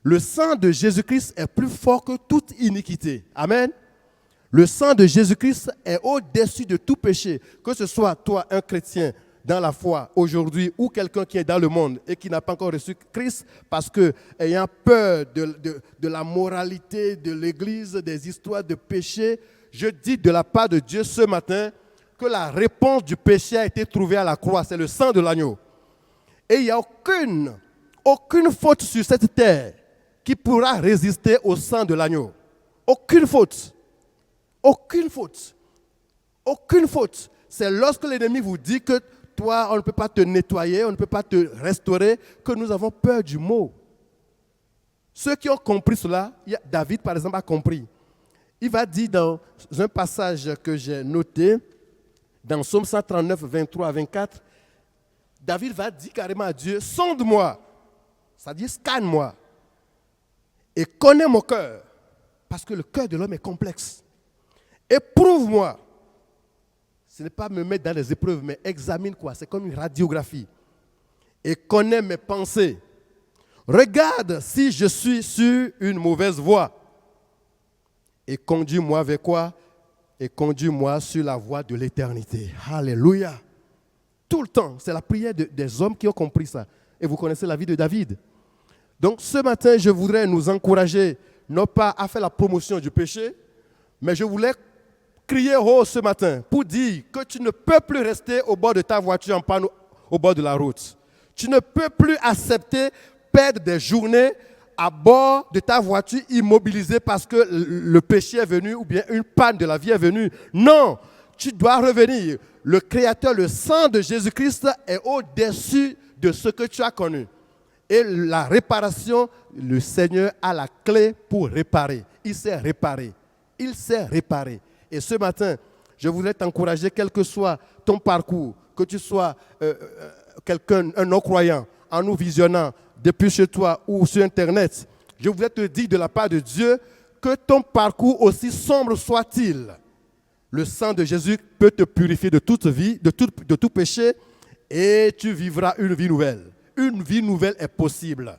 Le sang de Jésus-Christ est plus fort que toute iniquité. Amen. Le sang de Jésus-Christ est au-dessus de tout péché. Que ce soit toi, un chrétien dans la foi aujourd'hui, ou quelqu'un qui est dans le monde et qui n'a pas encore reçu Christ parce que, ayant peur de la moralité de l'Église, des histoires de péché, je dis de la part de Dieu ce matin que la réponse du péché a été trouvée à la croix. C'est le sang de l'agneau. Et il n'y a aucune faute sur cette terre qui pourra résister au sang de l'agneau. Aucune faute. Aucune faute. Aucune faute. C'est lorsque l'ennemi vous dit que toi, on ne peut pas te nettoyer, on ne peut pas te restaurer, que nous avons peur du mot. Ceux qui ont compris cela, David par exemple a compris. Il va dire dans un passage que j'ai noté, dans Psaume 139, 23 à 24, David va dire carrément à Dieu, sonde-moi, c'est-à-dire scanne-moi, et connais mon cœur, parce que le cœur de l'homme est complexe. Éprouve-moi. Ce n'est pas me mettre dans les épreuves, mais examine quoi. C'est comme une radiographie. Et connais mes pensées. Regarde si je suis sur une mauvaise voie. Et conduis-moi vers quoi? Et conduis-moi sur la voie de l'éternité. Alléluia. Tout le temps, c'est la prière des hommes qui ont compris ça. Et vous connaissez la vie de David. Donc ce matin, je voudrais nous encourager, non pas à faire la promotion du péché, mais je voulais crier haut ce matin pour dire que tu ne peux plus rester au bord de ta voiture en panne au bord de la route. Tu ne peux plus accepter perdre des journées à bord de ta voiture immobilisée parce que le péché est venu ou bien une panne de la vie est venue. Non, tu dois revenir. Le Créateur, le sang de Jésus-Christ est au-dessus de ce que tu as connu. Et la réparation, le Seigneur a la clé pour réparer. Il sait réparer. Il sait réparer. Et ce matin, je voudrais t'encourager, quel que soit ton parcours, que tu sois quelqu'un, un non-croyant, en nous visionnant depuis chez toi ou sur Internet, je voudrais te dire de la part de Dieu que ton parcours, aussi sombre soit-il, le sang de Jésus peut te purifier de toute vie, de tout péché, et tu vivras une vie nouvelle. Une vie nouvelle est possible.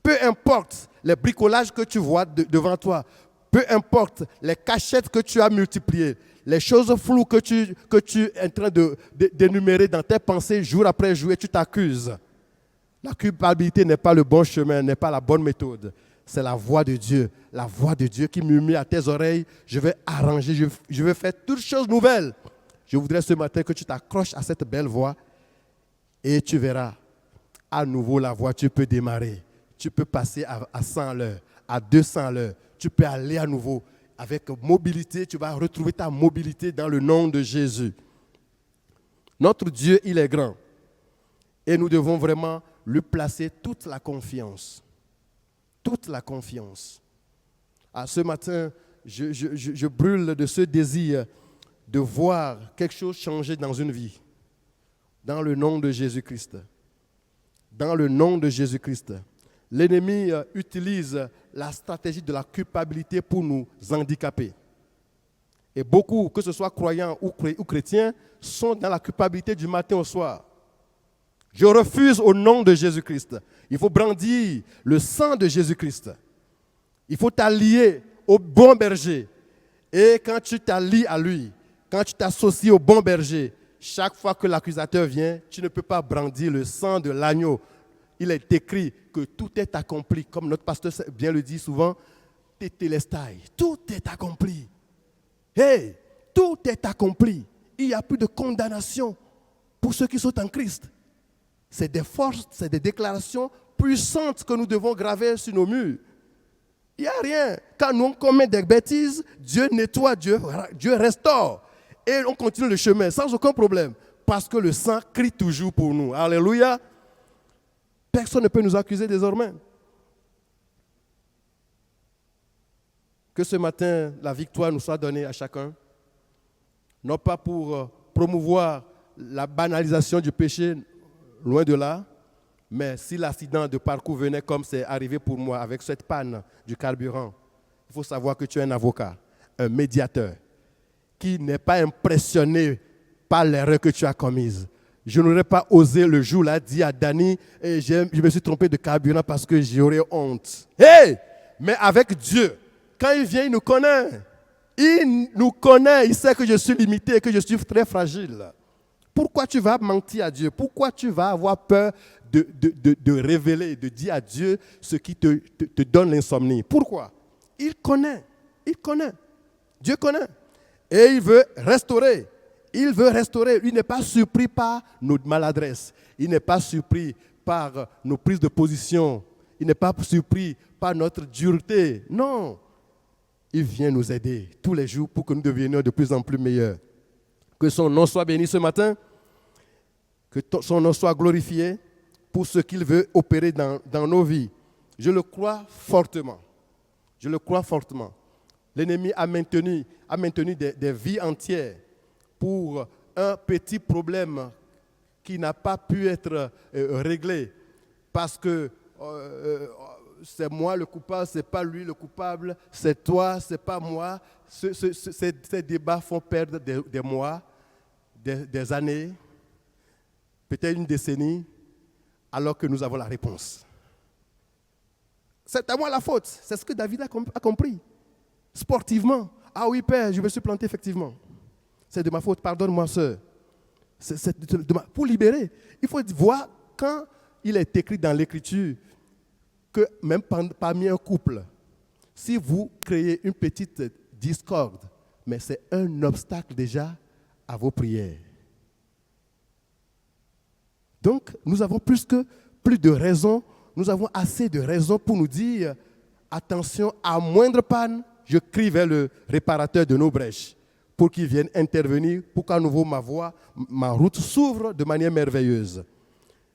Peu importe les bricolages que tu vois devant toi, peu importe les cachettes que tu as multipliées, les choses floues que tu es en train d'énumérer dans tes pensées jour après jour et tu t'accuses. La culpabilité n'est pas le bon chemin, n'est pas la bonne méthode. C'est la voix de Dieu qui murmure à tes oreilles. Je vais arranger, je vais faire toutes choses nouvelles. Je voudrais ce matin que tu t'accroches à cette belle voix et tu verras à nouveau la voiture peut démarrer. Tu peux passer à 100 à l'heure, à 200 à l'heure. Tu peux aller à nouveau avec mobilité. Tu vas retrouver ta mobilité dans le nom de Jésus. Notre Dieu, il est grand. Et nous devons vraiment lui placer toute la confiance. Toute la confiance. Ce matin, je brûle de ce désir de voir quelque chose changer dans une vie. Dans le nom de Jésus-Christ. Dans le nom de Jésus-Christ. L'ennemi utilise la stratégie de la culpabilité pour nous handicaper. Et beaucoup, que ce soit croyants ou chrétiens, sont dans la culpabilité du matin au soir. Je refuse au nom de Jésus-Christ. Il faut brandir le sang de Jésus-Christ. Il faut t'allier au bon berger. Et quand tu t'allies à lui, quand tu t'associes au bon berger, chaque fois que l'accusateur vient, tu ne peux pas brandir le sang de l'agneau. Il est écrit que tout est accompli, comme notre pasteur bien le dit souvent, tétélestai. Tout est accompli. Hey, tout est accompli. Il n'y a plus de condamnation pour ceux qui sont en Christ. C'est des forces, c'est des déclarations puissantes que nous devons graver sur nos murs. Il n'y a rien. Quand nous commettons des bêtises, Dieu nettoie, Dieu restaure. Et on continue le chemin sans aucun problème. Parce que le sang crie toujours pour nous. Alléluia. Personne ne peut nous accuser désormais. Que ce matin, la victoire nous soit donnée à chacun. Non pas pour promouvoir la banalisation du péché, loin de là. Mais si l'accident de parcours venait comme c'est arrivé pour moi avec cette panne du carburant, il faut savoir que tu es un avocat, un médiateur, qui n'est pas impressionné par l'erreur que tu as commise. Je n'aurais pas osé le jour-là dire à Dani, je me suis trompé de carburant parce que j'aurais honte. Hey! Mais avec Dieu, quand il vient, il nous connaît. Il nous connaît, il sait que je suis limité et que je suis très fragile. Pourquoi tu vas mentir à Dieu? Pourquoi tu vas avoir peur de révéler, de dire à Dieu ce qui te donne l'insomnie? Pourquoi? Il connaît. Dieu connaît. Et il veut restaurer. Il n'est pas surpris par nos maladresses. Il n'est pas surpris par nos prises de position. Il n'est pas surpris par notre dureté. Non. Il vient nous aider tous les jours pour que nous devenions de plus en plus meilleurs. Que son nom soit béni ce matin. Que son nom soit glorifié pour ce qu'il veut opérer dans nos vies. Je le crois fortement. L'ennemi a maintenu des vies entières pour un petit problème qui n'a pas pu être réglé parce que c'est moi le coupable, c'est pas lui le coupable, c'est toi, c'est pas moi. Ces débats font perdre des mois, des années, peut-être une décennie, alors que nous avons la réponse. C'est à moi la faute. C'est ce que David a compris. Sportivement. Ah oui, Père, je me suis planté effectivement. C'est de ma faute, pardonne-moi, sœur. Pour libérer, il faut voir quand il est écrit dans l'Écriture que même parmi un couple, si vous créez une petite discorde, mais c'est un obstacle déjà à vos prières. Donc, nous avons plus de raisons, nous avons assez de raisons pour nous dire, attention, à moindre panne, je crie vers le réparateur de nos brèches pour qu'il vienne intervenir, pour qu'à nouveau ma route s'ouvre de manière merveilleuse.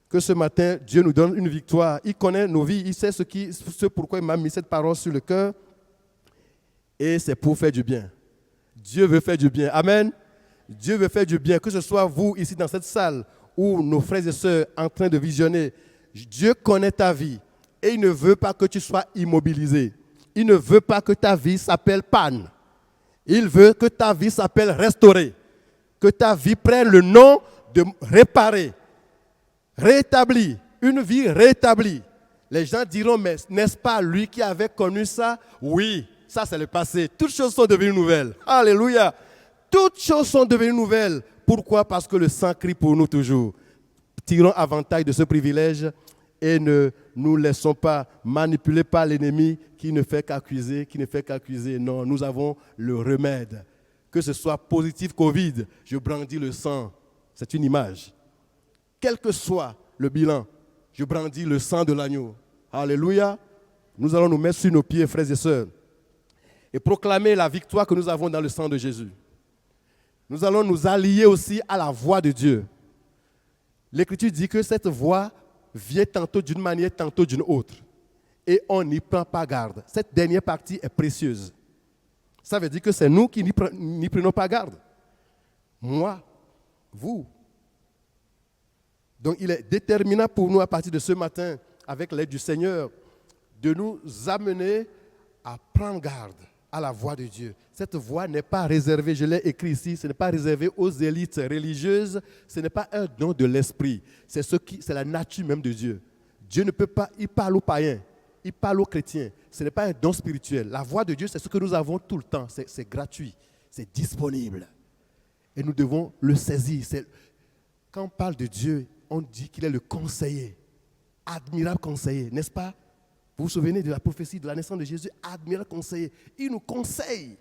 Que ce matin, Dieu nous donne une victoire. Il connaît nos vies, il sait ce pourquoi il m'a mis cette parole sur le cœur. Et c'est pour faire du bien. Dieu veut faire du bien. Amen. Dieu veut faire du bien. Que ce soit vous ici dans cette salle ou nos frères et sœurs en train de visionner. Dieu connaît ta vie et il ne veut pas que tu sois immobilisé. Il ne veut pas que ta vie s'appelle panne. Il veut que ta vie s'appelle restaurée. Que ta vie prenne le nom de réparer. Rétabli, une vie rétablie. Les gens diront, mais n'est-ce pas lui qui avait connu ça? Oui, ça c'est le passé. Toutes choses sont devenues nouvelles. Alléluia. Toutes choses sont devenues nouvelles. Pourquoi? Parce que le sang crie pour nous toujours. Tirons avantage de ce privilège et ne nous laissons pas manipuler par l'ennemi qui ne fait qu'accuser, Non, nous avons le remède. Que ce soit positif Covid, je brandis le sang. C'est une image. Quel que soit le bilan, je brandis le sang de l'agneau. Alléluia. Nous allons nous mettre sur nos pieds, frères et sœurs, et proclamer la victoire que nous avons dans le sang de Jésus. Nous allons nous allier aussi à la voix de Dieu. L'Écriture dit que cette voix vient tantôt d'une manière, tantôt d'une autre. Et on n'y prend pas garde. Cette dernière partie est précieuse. Ça veut dire que c'est nous qui n'y prenons pas garde. Moi, vous. Donc il est déterminant pour nous à partir de ce matin, avec l'aide du Seigneur, de nous amener à prendre garde à la voix de Dieu. Cette voix n'est pas réservée, je l'ai écrit ici, ce n'est pas réservé aux élites religieuses, ce n'est pas un don de l'esprit, c'est la nature même de Dieu. Dieu ne peut pas, il parle aux païens, il parle aux chrétiens, ce n'est pas un don spirituel. La voix de Dieu, c'est ce que nous avons tout le temps, c'est gratuit, c'est disponible. Et nous devons le saisir. Quand on parle de Dieu, on dit qu'il est le conseiller, admirable conseiller, n'est-ce pas? Vous vous souvenez de la prophétie de la naissance de Jésus, admirable conseiller. Il nous conseille.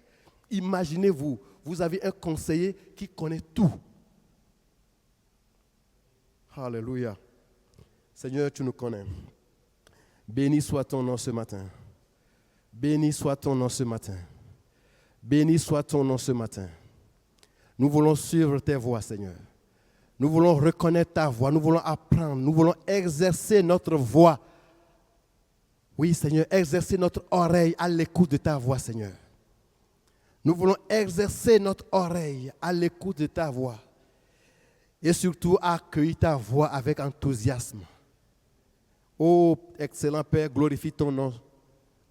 Imaginez-vous, vous avez un conseiller qui connaît tout. Alléluia. Seigneur, tu nous connais. Béni soit ton nom ce matin. Béni soit ton nom ce matin. Béni soit ton nom ce matin. Nous voulons suivre tes voies, Seigneur. Nous voulons reconnaître ta voix. Nous voulons apprendre. Nous voulons exercer notre voix. Oui, Seigneur, exercer notre oreille à l'écoute de ta voix, Seigneur. Nous voulons exercer notre oreille à l'écoute de ta voix. Et surtout accueillir ta voix avec enthousiasme. Oh, excellent Père, glorifie ton nom.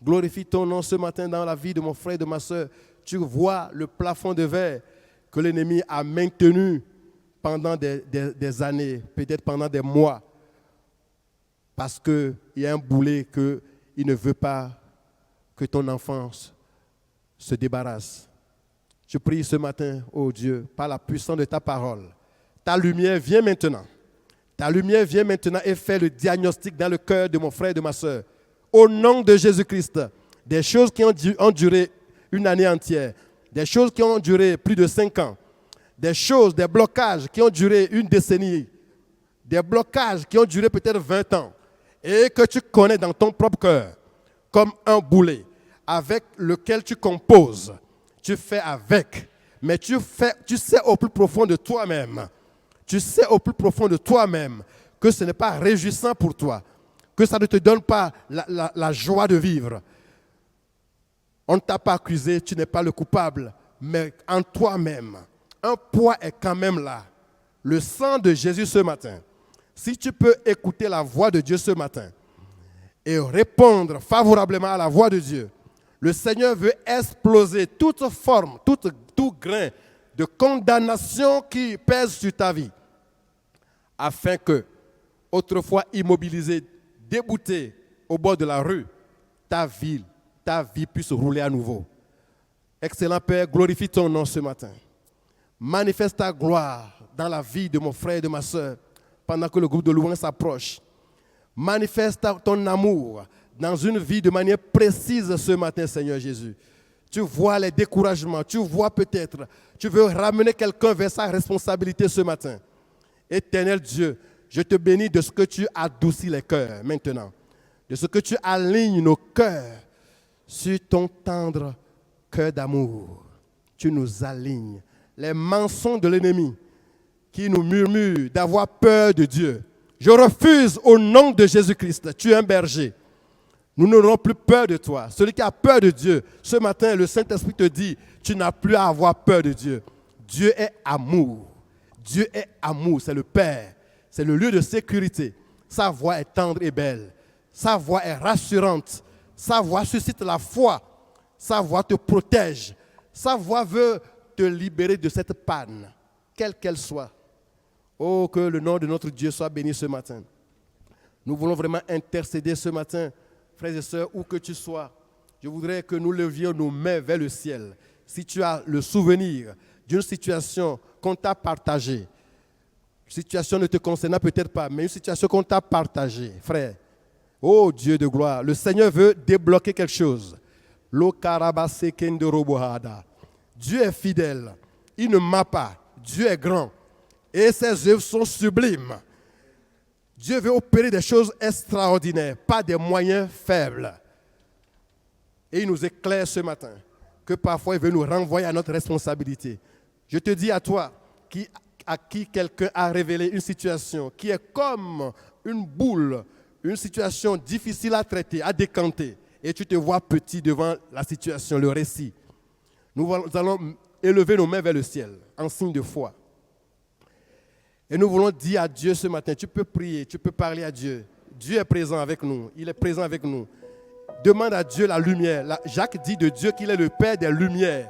Glorifie ton nom ce matin dans la vie de mon frère et de ma soeur. Tu vois le plafond de verre que l'ennemi a maintenu pendant des années, peut-être pendant des mois, parce qu'il y a un boulet qu'il ne veut pas que ton enfance se débarrasse. Je prie ce matin, oh Dieu, par la puissance de ta parole. Ta lumière vient maintenant. Ta lumière vient maintenant et fait le diagnostic dans le cœur de mon frère et de ma soeur. Au nom de Jésus-Christ, des choses qui ont duré une année entière, des choses qui ont duré plus de 5 ans, des choses, des blocages qui ont duré une décennie, des blocages qui ont duré peut-être 20 ans, et que tu connais dans ton propre cœur, comme un boulet avec lequel tu composes, tu fais avec, mais tu sais au plus profond de toi-même, tu sais au plus profond de toi-même que ce n'est pas réjouissant pour toi, que ça ne te donne pas la joie de vivre. On ne t'a pas accusé, tu n'es pas le coupable, mais en toi-même, un poids est quand même là. Le sang de Jésus ce matin, si tu peux écouter la voix de Dieu ce matin et répondre favorablement à la voix de Dieu, le Seigneur veut exploser toute forme, tout grain de condamnation qui pèse sur ta vie, afin que, autrefois immobilisé, débouté au bord de la rue, ta vie puisse rouler à nouveau. Excellent Père, glorifie ton nom ce matin. Manifeste ta gloire dans la vie de mon frère et de ma soeur pendant que le groupe de louange s'approche. Manifeste ton amour dans une vie de manière précise ce matin, Seigneur Jésus. Tu vois les découragements, tu vois peut-être, tu veux ramener quelqu'un vers sa responsabilité ce matin. Éternel Dieu, je te bénis de ce que tu adoucis les cœurs maintenant, de ce que tu alignes nos cœurs sur ton tendre cœur d'amour. Tu nous alignes. Les mensonges de l'ennemi qui nous murmurent d'avoir peur de Dieu, je refuse au nom de Jésus-Christ. Tu es un berger. Nous n'aurons plus peur de toi. Celui qui a peur de Dieu, ce matin, le Saint-Esprit te dit, tu n'as plus à avoir peur de Dieu. Dieu est amour. Dieu est amour, c'est le Père. C'est le lieu de sécurité. Sa voix est tendre et belle. Sa voix est rassurante. Sa voix suscite la foi. Sa voix te protège. Sa voix veut te libérer de cette panne, quelle qu'elle soit. Oh, que le nom de notre Dieu soit béni ce matin. Nous voulons vraiment intercéder ce matin, frères et sœurs, où que tu sois. Je voudrais que nous levions nos mains vers le ciel. Si tu as le souvenir d'une situation qu'on t'a partagée, une situation ne te concernant peut-être pas, mais une situation qu'on t'a partagée, frère. Oh Dieu de gloire, le Seigneur veut débloquer quelque chose. Dieu est fidèle, il ne ment pas, Dieu est grand et ses œuvres sont sublimes. Dieu veut opérer des choses extraordinaires, pas des moyens faibles. Et il nous éclaire ce matin que parfois il veut nous renvoyer à notre responsabilité. Je te dis à toi, à qui quelqu'un a révélé une situation qui est comme une boule, une situation difficile à traiter, à décanter, et tu te vois petit devant la situation, le récit. Nous allons élever nos mains vers le ciel en signe de foi. Et nous voulons dire à Dieu ce matin, tu peux prier, tu peux parler à Dieu. Dieu est présent avec nous, il est présent avec nous. Demande à Dieu la lumière. Jacques dit de Dieu qu'il est le Père des lumières,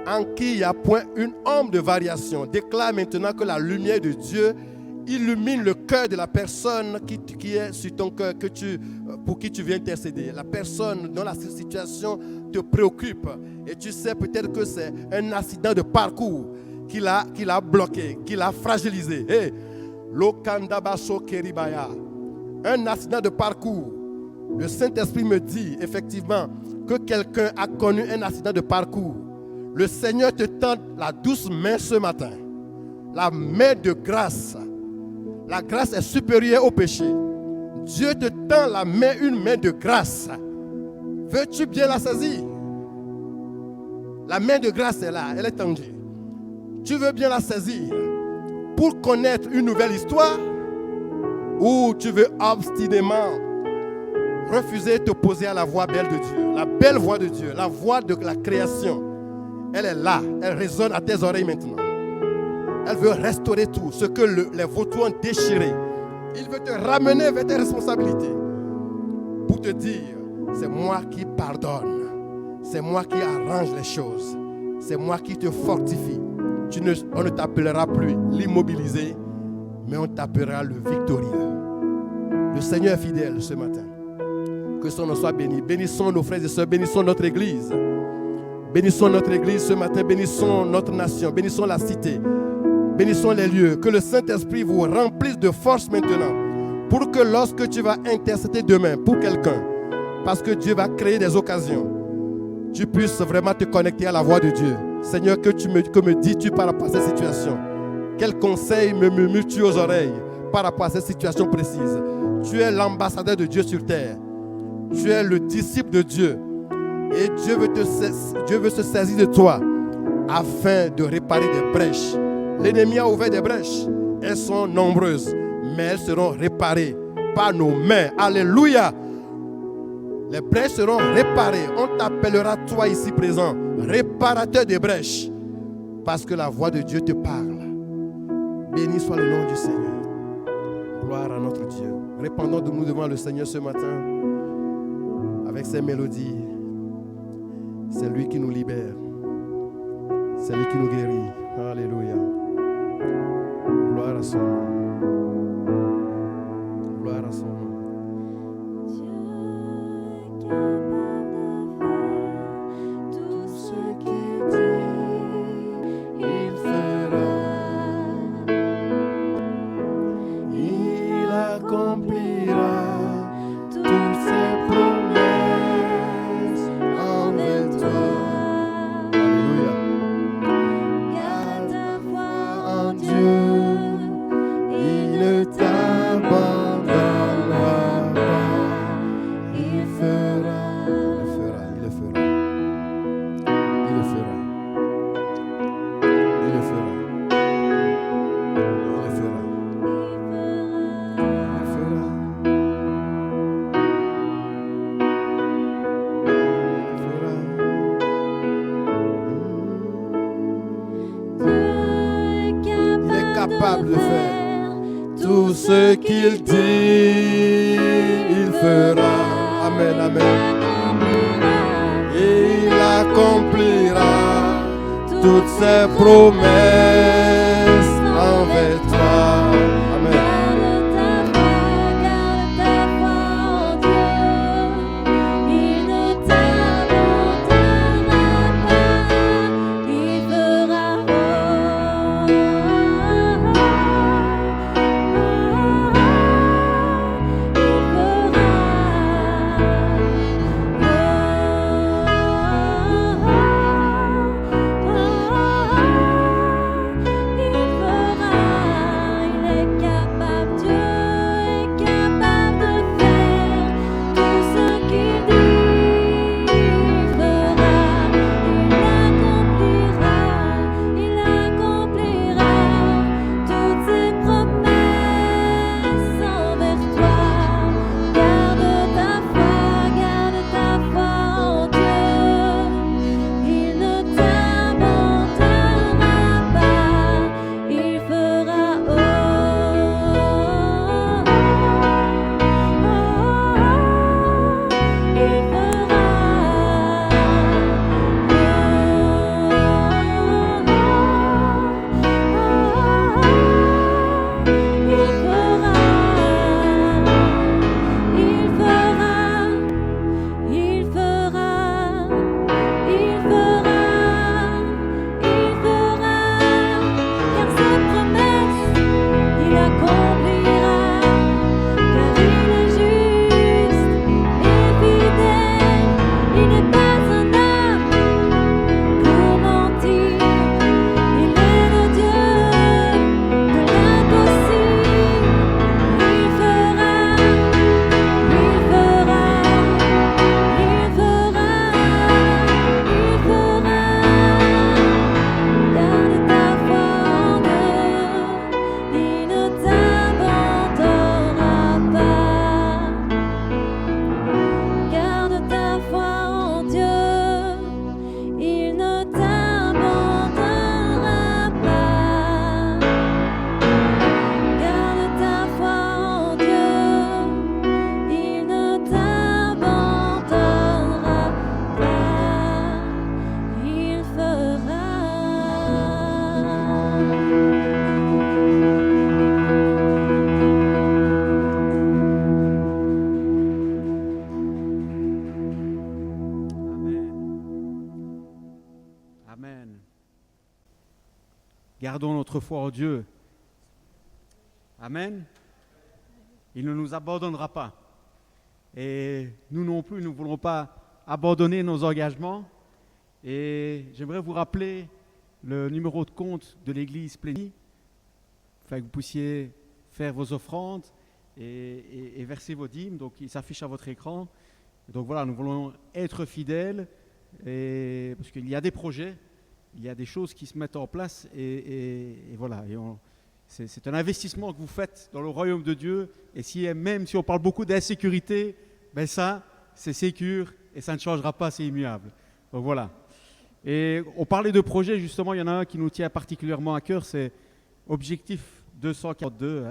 en qui il n'y a point une ombre de variation. Déclare maintenant que la lumière de Dieu illumine le cœur de la personne qui est sur ton cœur, pour qui tu viens intercéder. La personne dont la situation te préoccupe. Et tu sais peut-être que c'est un accident de parcours qui l'a bloqué, qui l'a fragilisé. Hey, un accident de parcours Le Saint-Esprit me dit effectivement que quelqu'un a connu un accident de parcours. Le Seigneur te tend la douce main ce matin. La main de grâce. La grâce est supérieure au péché. Dieu te tend la main, une main de grâce. Veux-tu bien la saisir? La main de grâce est là, elle est tendue. Tu veux bien la saisir pour connaître une nouvelle histoire ou tu veux obstinément refuser de t'opposer à la voix belle de Dieu, la belle voix de Dieu, la voix de la création. Elle est là, elle résonne à tes oreilles maintenant. Elle veut restaurer tout, ce que les vautours ont déchiré. Il veut te ramener vers tes responsabilités pour te dire, c'est moi qui pardonne, c'est moi qui arrange les choses, c'est moi qui te fortifie. On ne t'appellera plus l'immobilisé, mais on t'appellera le victorieux. Le Seigneur est fidèle ce matin. Que son nom soit béni. Bénissons nos frères et sœurs, bénissons notre église. Bénissons notre église ce matin, bénissons notre nation, bénissons la cité, bénissons les lieux. Que le Saint-Esprit vous remplisse de force maintenant pour que lorsque tu vas intercéder demain pour quelqu'un, parce que Dieu va créer des occasions, tu puisses vraiment te connecter à la voix de Dieu. Seigneur, que me dis-tu par rapport à cette situation? Quel conseil me murmures-tu aux oreilles par rapport à cette situation précise? Tu es l'ambassadeur de Dieu sur terre. Tu es le disciple de Dieu. Et Dieu veut se saisir de toi afin de réparer des brèches. L'ennemi a ouvert des brèches. Elles sont nombreuses, mais elles seront réparées par nos mains. Alléluia. Les brèches seront réparées. On t'appellera, toi ici présent, réparateur des brèches, parce que la voix de Dieu te parle. Béni soit le nom du Seigneur. Gloire à notre Dieu. Répandons-nous devant le Seigneur ce matin avec ses mélodies. C'est lui qui nous libère. C'est lui qui nous guérit. Alléluia. Gloire à son nom. Gloire à son nom. Tout ce qu'il dit, il fera. Il accomplira Toutes ses promesses envers toi. Alléluia. Garde ta foi en Dieu. Il ne t'abandonnera pas. Il fera. Il le fera. Il le fera. Il le fera. Il le fera. Il le fera. Il est capable de faire tout ce qu'il dit, il fera. Amen, amen. Et il accomplira toutes ses promesses envers toi. Amen. Garde ta foi en Dieu. Il ne t'abandonnera pas. Il fera. Il Gardons notre foi en Dieu. Amen. Il ne nous abandonnera pas. Et nous non plus, nous ne voulons pas abandonner nos engagements. Et j'aimerais vous rappeler le numéro de compte de l'église Plénie, afin que vous puissiez faire vos offrandes et verser vos dîmes. Donc, il s'affiche à votre écran. Donc voilà, nous voulons être fidèles, parce qu'il y a des projets, il y a des choses qui se mettent en place, et voilà. C'est un investissement que vous faites dans le royaume de Dieu. Et même si on parle beaucoup d'insécurité, ben ça, c'est sécure et ça ne changera pas, c'est immuable. Donc voilà. Et on parlait de projets, justement, il y en a un qui nous tient particulièrement à cœur, c'est Objectif 242,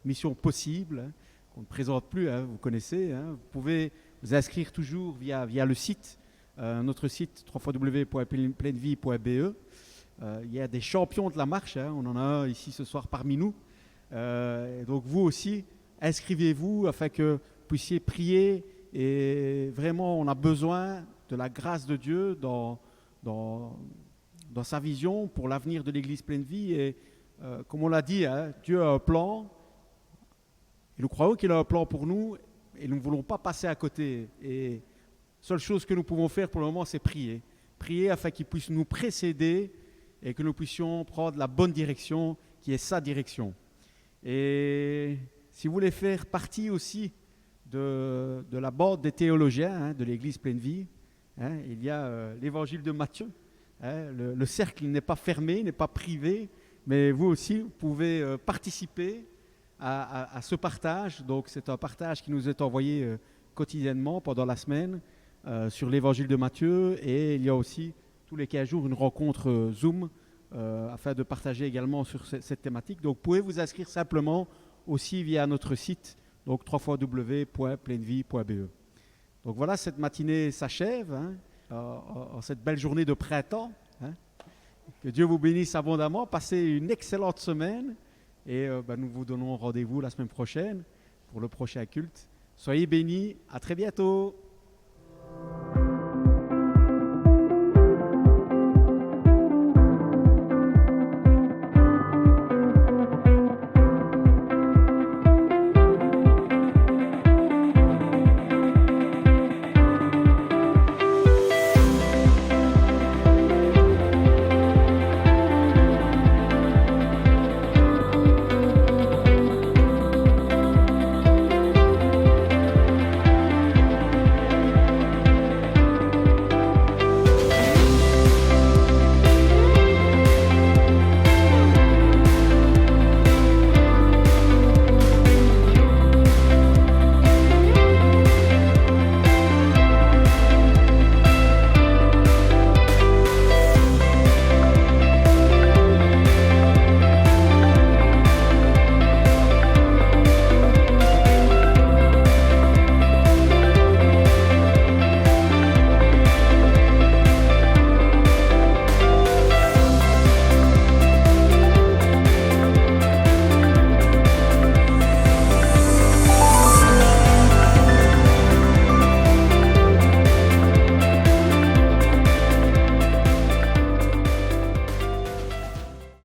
mission possible, qu'on ne présente plus, vous connaissez. Vous pouvez vous inscrire toujours via le site, notre site www.pleinevie.be. Il y a des champions de la marche, on en a un ici ce soir parmi nous. Donc vous aussi, inscrivez-vous afin que vous puissiez prier. Et vraiment, on a besoin de la grâce de Dieu dans sa vision pour l'avenir de l'Église Pleine Vie. Et comme on l'a dit, Dieu a un plan. Et nous croyons qu'il a un plan pour nous et nous ne voulons pas passer à côté. Et la seule chose que nous pouvons faire pour le moment, c'est prier. Prier afin qu'il puisse nous précéder et que nous puissions prendre la bonne direction qui est sa direction. Et si vous voulez faire partie aussi de la bande des théologiens de l'Église Pleine Vie, il y a l'évangile de Matthieu. Le cercle n'est pas fermé, n'est pas privé, mais vous aussi, vous pouvez participer à ce partage. Donc c'est un partage qui nous est envoyé quotidiennement pendant la semaine sur l'évangile de Matthieu, et il y a aussi tous les 15 jours une rencontre Zoom afin de partager également sur cette thématique. Donc vous pouvez vous inscrire simplement aussi via notre site, donc www.pleinevie.be. Donc voilà, cette matinée s'achève en cette belle journée de printemps. Que Dieu vous bénisse abondamment, passez une excellente semaine et nous vous donnons rendez-vous la semaine prochaine pour le prochain culte. Soyez bénis, à très bientôt.